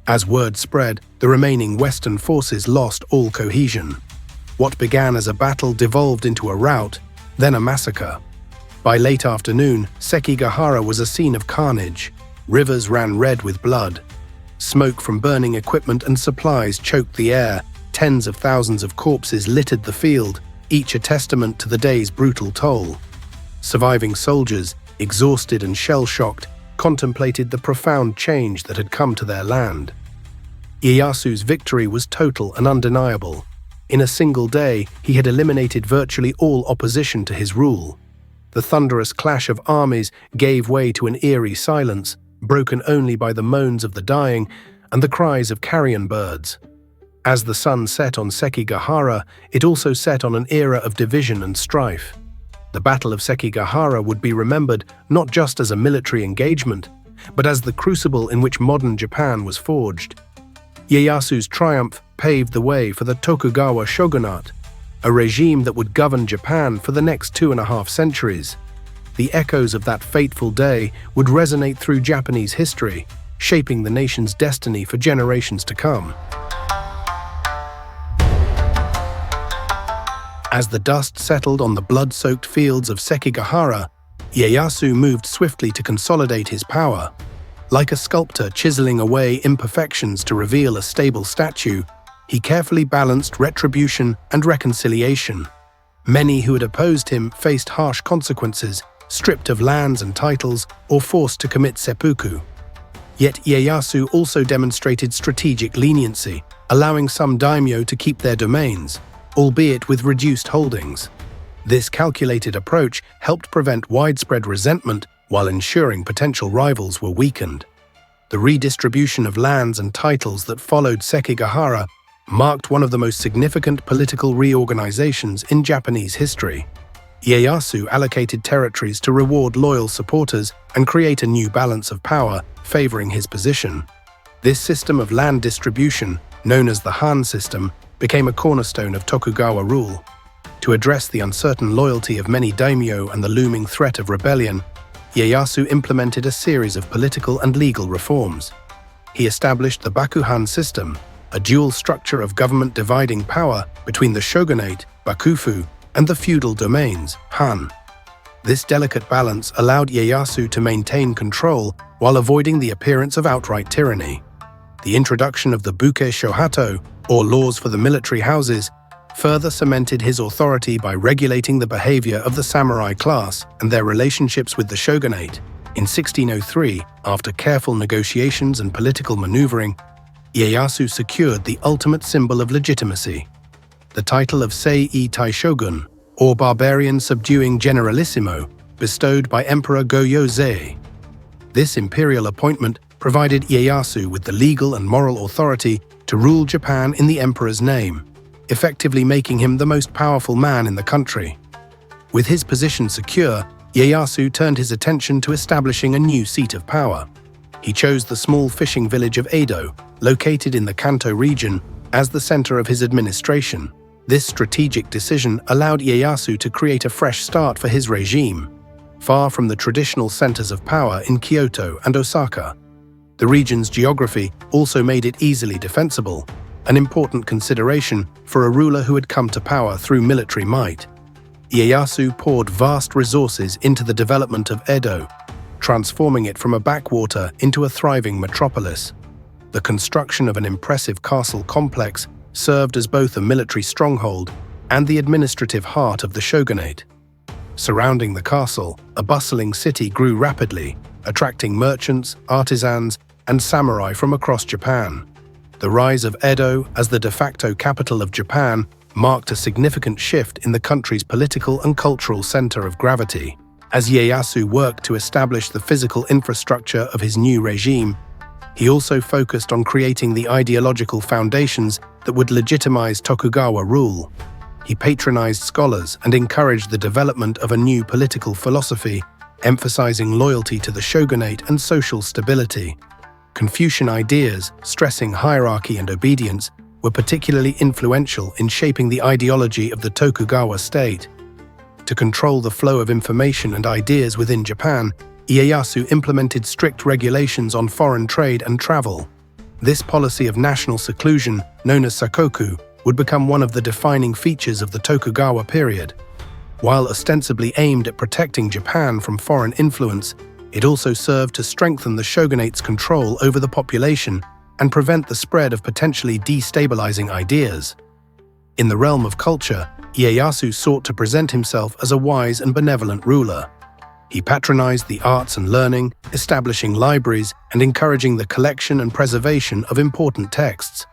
As word spread, the remaining Western forces lost all cohesion. What began as a battle devolved into a rout, then a massacre. By late afternoon, Sekigahara was a scene of carnage. Rivers ran red with blood. Smoke from burning equipment and supplies choked the air. Tens of thousands of corpses littered the field, each a testament to the day's brutal toll. Surviving soldiers, exhausted and shell-shocked, contemplated the profound change that had come to their land. Ieyasu's victory was total and undeniable. In a single day, he had eliminated virtually all opposition to his rule. The thunderous clash of armies gave way to an eerie silence, broken only by the moans of the dying and the cries of carrion birds. As the sun set on Sekigahara, it also set on an era of division and strife. The Battle of Sekigahara would be remembered not just as a military engagement, but as the crucible in which modern Japan was forged. Ieyasu's triumph paved the way for the Tokugawa shogunate, a regime that would govern Japan for the next 2.5 centuries. The echoes of that fateful day would resonate through Japanese history, shaping the nation's destiny for generations to come. As the dust settled on the blood-soaked fields of Sekigahara, Ieyasu moved swiftly to consolidate his power. Like a sculptor chiseling away imperfections to reveal a stable statue, he carefully balanced retribution and reconciliation. Many who had opposed him faced harsh consequences, stripped of lands and titles, or forced to commit seppuku. Yet Ieyasu also demonstrated strategic leniency, allowing some daimyo to keep their domains, albeit with reduced holdings. This calculated approach helped prevent widespread resentment while ensuring potential rivals were weakened. The redistribution of lands and titles that followed Sekigahara marked one of the most significant political reorganizations in Japanese history. Ieyasu allocated territories to reward loyal supporters and create a new balance of power, favoring his position. This system of land distribution, known as the Han system, became a cornerstone of Tokugawa rule. To address the uncertain loyalty of many daimyo and the looming threat of rebellion, Ieyasu implemented a series of political and legal reforms. He established the Bakuhan system, a dual structure of government dividing power between the shogunate, Bakufu, and the feudal domains, Han. This delicate balance allowed Ieyasu to maintain control while avoiding the appearance of outright tyranny. The introduction of the Buke Shohato, or laws for the military houses, further cemented his authority by regulating the behavior of the samurai class and their relationships with the shogunate. In 1603, after careful negotiations and political maneuvering, Ieyasu secured the ultimate symbol of legitimacy, the title of Sei Taishogun, or barbarian subduing generalissimo, bestowed by Emperor Go-Yozei. This imperial appointment provided Ieyasu with the legal and moral authority to rule Japan in the emperor's name. effectively making him the most powerful man in the country. With his position secure, Ieyasu turned his attention to establishing a new seat of power. He chose the small fishing village of Edo, located in the Kanto region, as the center of his administration. This strategic decision allowed Ieyasu to create a fresh start for his regime, far from the traditional centers of power in Kyoto and Osaka. The region's geography also made it easily defensible, an important consideration for a ruler who had come to power through military might. Ieyasu poured vast resources into the development of Edo, transforming it from a backwater into a thriving metropolis. The construction of an impressive castle complex served as both a military stronghold and the administrative heart of the shogunate. Surrounding the castle, a bustling city grew rapidly, attracting merchants, artisans, and samurai from across Japan. The rise of Edo as the de facto capital of Japan marked a significant shift in the country's political and cultural center of gravity. As Ieyasu worked to establish the physical infrastructure of his new regime, he also focused on creating the ideological foundations that would legitimize Tokugawa rule. He patronized scholars and encouraged the development of a new political philosophy, emphasizing loyalty to the shogunate and social stability. Confucian ideas, stressing hierarchy and obedience, were particularly influential in shaping the ideology of the Tokugawa state. To control the flow of information and ideas within Japan, Ieyasu implemented strict regulations on foreign trade and travel. This policy of national seclusion, known as sakoku, would become one of the defining features of the Tokugawa period. While ostensibly aimed at protecting Japan from foreign influence, it also served to strengthen the shogunate's control over the population and prevent the spread of potentially destabilizing ideas. In the realm of culture, Ieyasu sought to present himself as a wise and benevolent ruler. He patronized the arts and learning, establishing libraries and encouraging the collection and preservation of important texts.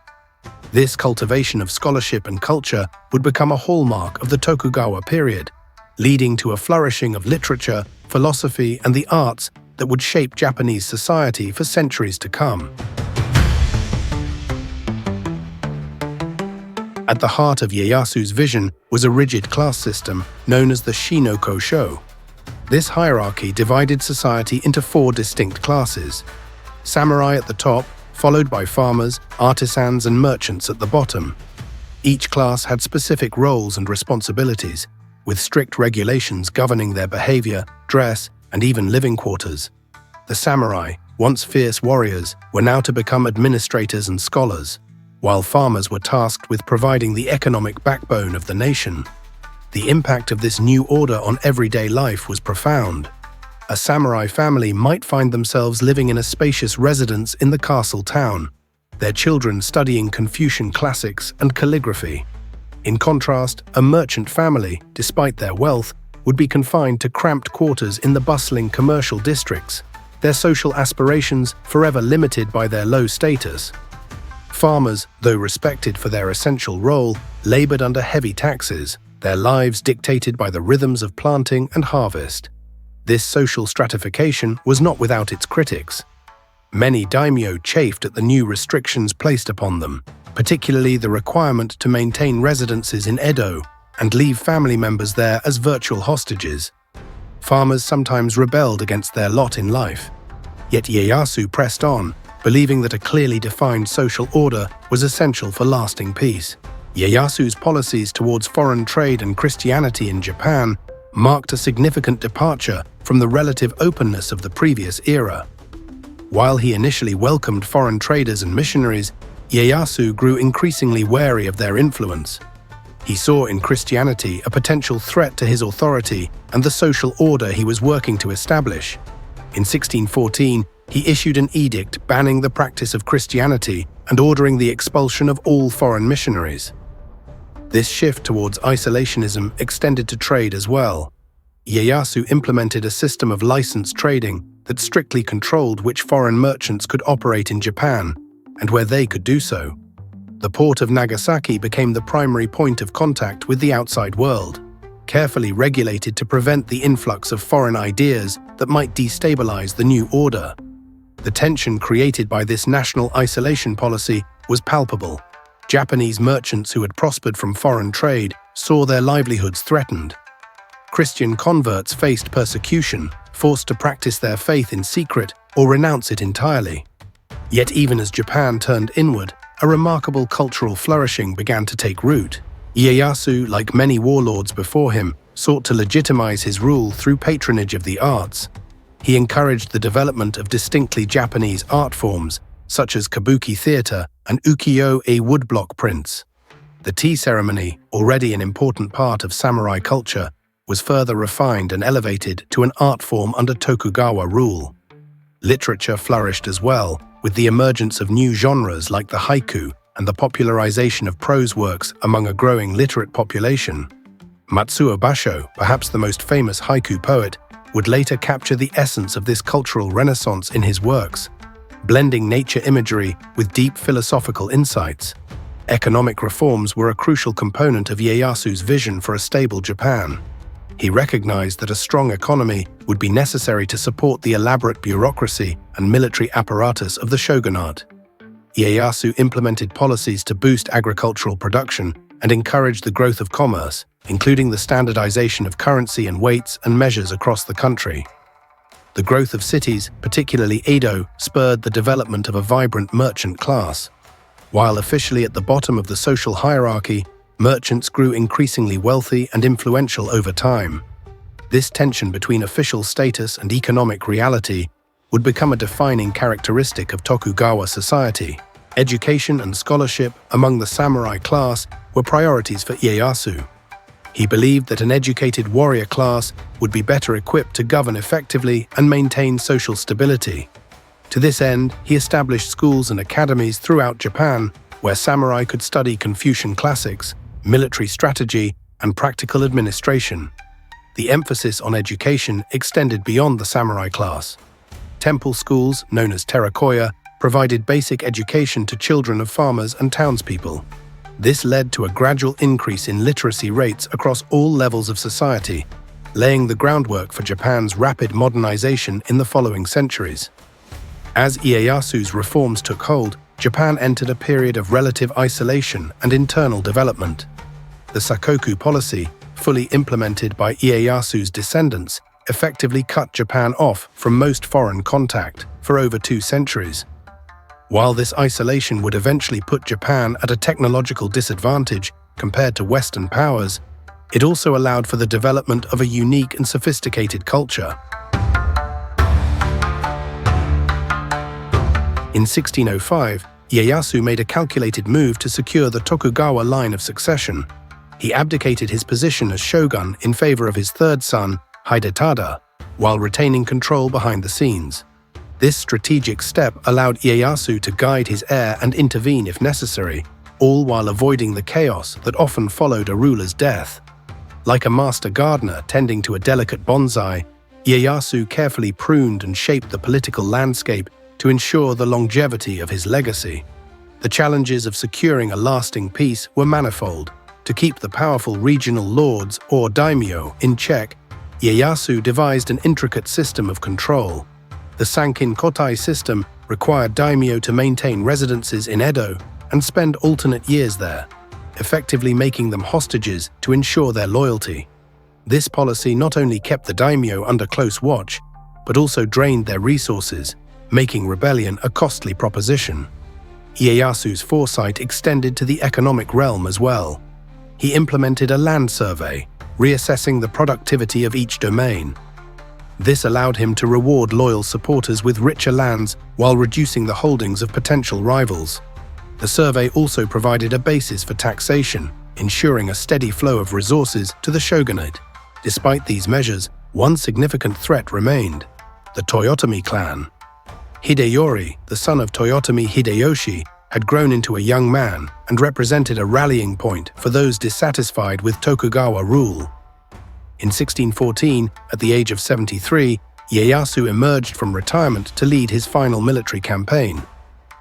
This cultivation of scholarship and culture would become a hallmark of the Tokugawa period, leading to a flourishing of literature, philosophy, and the arts that would shape Japanese society for centuries to come. At the heart of Ieyasu's vision was a rigid class system known as the Shinoko-sho. This hierarchy divided society into 4 distinct classes: samurai at the top, followed by farmers, artisans, and merchants at the bottom. Each class had specific roles and responsibilities, with strict regulations governing their behavior, dress, and even living quarters. The samurai, once fierce warriors, were now to become administrators and scholars, while farmers were tasked with providing the economic backbone of the nation. The impact of this new order on everyday life was profound. A samurai family might find themselves living in a spacious residence in the castle town, their children studying Confucian classics and calligraphy. In contrast, a merchant family, despite their wealth, would be confined to cramped quarters in the bustling commercial districts, their social aspirations forever limited by their low status. Farmers, though respected for their essential role, labored under heavy taxes, their lives dictated by the rhythms of planting and harvest. This social stratification was not without its critics. Many daimyo chafed at the new restrictions placed upon them, particularly the requirement to maintain residences in Edo and leave family members there as virtual hostages. Farmers sometimes rebelled against their lot in life. Yet Ieyasu pressed on, believing that a clearly defined social order was essential for lasting peace. Ieyasu's policies towards foreign trade and Christianity in Japan marked a significant departure from the relative openness of the previous era. While he initially welcomed foreign traders and missionaries, Ieyasu grew increasingly wary of their influence. He saw in Christianity a potential threat to his authority and the social order he was working to establish. In 1614, he issued an edict banning the practice of Christianity and ordering the expulsion of all foreign missionaries. This shift towards isolationism extended to trade as well. Ieyasu implemented a system of licensed trading that strictly controlled which foreign merchants could operate in Japan and where they could do so. The port of Nagasaki became the primary point of contact with the outside world, carefully regulated to prevent the influx of foreign ideas that might destabilize the new order. The tension created by this national isolation policy was palpable. Japanese merchants who had prospered from foreign trade saw their livelihoods threatened. Christian converts faced persecution, forced to practice their faith in secret or renounce it entirely. Yet even as Japan turned inward, a remarkable cultural flourishing began to take root. Ieyasu, like many warlords before him, sought to legitimize his rule through patronage of the arts. He encouraged the development of distinctly Japanese art forms, such as kabuki theater and ukiyo-e woodblock prints. The tea ceremony, already an important part of samurai culture, was further refined and elevated to an art form under Tokugawa rule. Literature flourished as well, with the emergence of new genres like the haiku and the popularization of prose works among a growing literate population. Matsuo Basho, perhaps the most famous haiku poet, would later capture the essence of this cultural renaissance in his works, blending nature imagery with deep philosophical insights. Economic reforms were a crucial component of Ieyasu's vision for a stable Japan. He recognized that a strong economy would be necessary to support the elaborate bureaucracy and military apparatus of the shogunate. Ieyasu implemented policies to boost agricultural production and encourage the growth of commerce, including the standardization of currency and weights and measures across the country. The growth of cities, particularly Edo, spurred the development of a vibrant merchant class. While officially at the bottom of the social hierarchy, merchants grew increasingly wealthy and influential over time. This tension between official status and economic reality would become a defining characteristic of Tokugawa society. Education and scholarship among the samurai class were priorities for Ieyasu. He believed that an educated warrior class would be better equipped to govern effectively and maintain social stability. To this end, he established schools and academies throughout Japan where samurai could study Confucian classics, military strategy, and practical administration. The emphasis on education extended beyond the samurai class. Temple schools, known as terrakoya, provided basic education to children of farmers and townspeople. This led to a gradual increase in literacy rates across all levels of society, laying the groundwork for Japan's rapid modernization in the following centuries. As Ieyasu's reforms took hold, Japan entered a period of relative isolation and internal development. The Sakoku policy, fully implemented by Ieyasu's descendants, effectively cut Japan off from most foreign contact for over 2 centuries. While this isolation would eventually put Japan at a technological disadvantage compared to Western powers, it also allowed for the development of a unique and sophisticated culture. In 1605, Ieyasu made a calculated move to secure the Tokugawa line of succession. He abdicated his position as shogun in favor of his third son, Hidetada, while retaining control behind the scenes. This strategic step allowed Ieyasu to guide his heir and intervene if necessary, all while avoiding the chaos that often followed a ruler's death. Like a master gardener tending to a delicate bonsai, Ieyasu carefully pruned and shaped the political landscape to ensure the longevity of his legacy. The challenges of securing a lasting peace were manifold. To keep the powerful regional lords, or daimyo, in check, Ieyasu devised an intricate system of control. The Sankin Kotai system required daimyo to maintain residences in Edo and spend alternate years there, effectively making them hostages to ensure their loyalty. This policy not only kept the daimyo under close watch, but also drained their resources, making rebellion a costly proposition. Ieyasu's foresight extended to the economic realm as well. He implemented a land survey, reassessing the productivity of each domain. This allowed him to reward loyal supporters with richer lands while reducing the holdings of potential rivals. The survey also provided a basis for taxation, ensuring a steady flow of resources to the shogunate. Despite these measures, one significant threat remained: the Toyotomi clan. Hideyori, the son of Toyotomi Hideyoshi, had grown into a young man and represented a rallying point for those dissatisfied with Tokugawa rule. In 1614, at the age of 73, Ieyasu emerged from retirement to lead his final military campaign.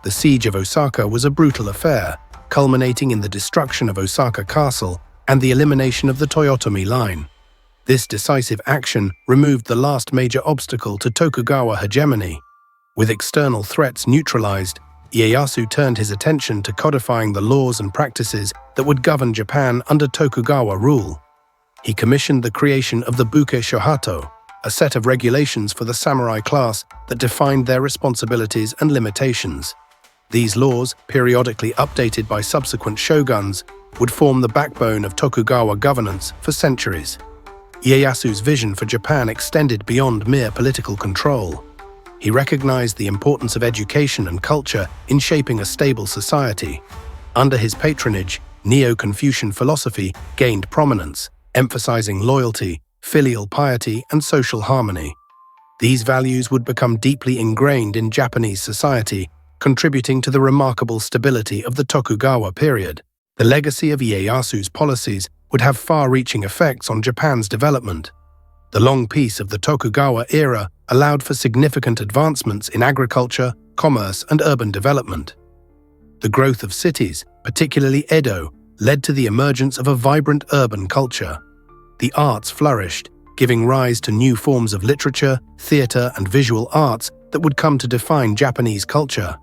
The siege of Osaka was a brutal affair, culminating in the destruction of Osaka Castle and the elimination of the Toyotomi line. This decisive action removed the last major obstacle to Tokugawa hegemony. With external threats neutralized, Ieyasu turned his attention to codifying the laws and practices that would govern Japan under Tokugawa rule. He commissioned the creation of the Buke Shohato, a set of regulations for the samurai class that defined their responsibilities and limitations. These laws, periodically updated by subsequent shoguns, would form the backbone of Tokugawa governance for centuries. Ieyasu's vision for Japan extended beyond mere political control. He recognized the importance of education and culture in shaping a stable society. Under his patronage, Neo-Confucian philosophy gained prominence, emphasizing loyalty, filial piety, and social harmony. These values would become deeply ingrained in Japanese society, contributing to the remarkable stability of the Tokugawa period. The legacy of Ieyasu's policies would have far-reaching effects on Japan's development. The long peace of the Tokugawa era allowed for significant advancements in agriculture, commerce, and urban development. The growth of cities, particularly Edo, led to the emergence of a vibrant urban culture. The arts flourished, giving rise to new forms of literature, theater, and visual arts that would come to define Japanese culture.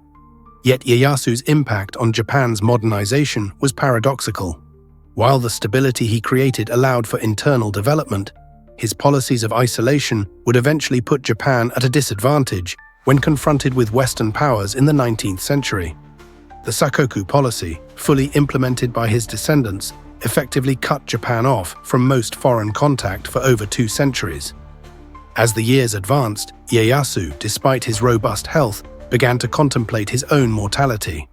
Yet Ieyasu's impact on Japan's modernization was paradoxical. While the stability he created allowed for internal development, his policies of isolation would eventually put Japan at a disadvantage when confronted with Western powers in the 19th century. The Sakoku policy, fully implemented by his descendants, effectively cut Japan off from most foreign contact for over 2 centuries. As the years advanced, Ieyasu, despite his robust health, began to contemplate his own mortality.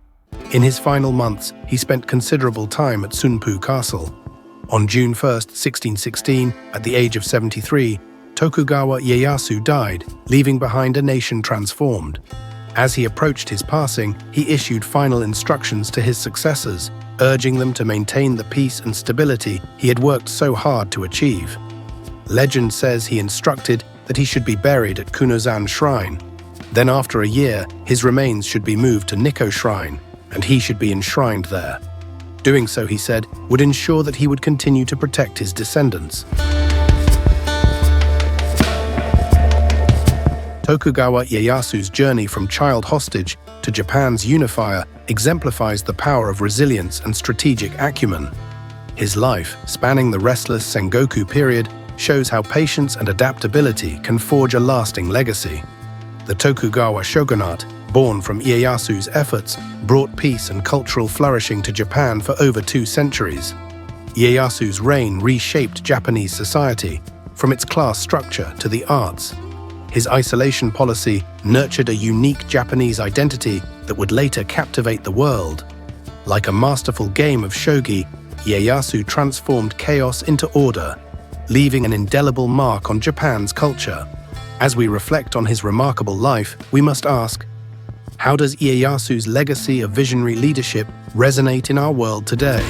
In his final months, he spent considerable time at Sunpu Castle. On June 1, 1616, at the age of 73, Tokugawa Ieyasu died, leaving behind a nation transformed. As he approached his passing, he issued final instructions to his successors, urging them to maintain the peace and stability he had worked so hard to achieve. Legend says he instructed that he should be buried at Kunozan Shrine. Then after a year, his remains should be moved to Nikko Shrine, and he should be enshrined there. Doing so, he said, would ensure that he would continue to protect his descendants. Tokugawa Ieyasu's journey from child hostage to Japan's unifier exemplifies the power of resilience and strategic acumen. His life, spanning the restless Sengoku period, shows how patience and adaptability can forge a lasting legacy. The Tokugawa shogunate, born from Ieyasu's efforts, brought peace and cultural flourishing to Japan for over 2 centuries. Ieyasu's reign reshaped Japanese society, from its class structure to the arts. His isolation policy nurtured a unique Japanese identity that would later captivate the world. Like a masterful game of shogi, Ieyasu transformed chaos into order, leaving an indelible mark on Japan's culture. As we reflect on his remarkable life, we must ask, how does Ieyasu's legacy of visionary leadership resonate in our world today?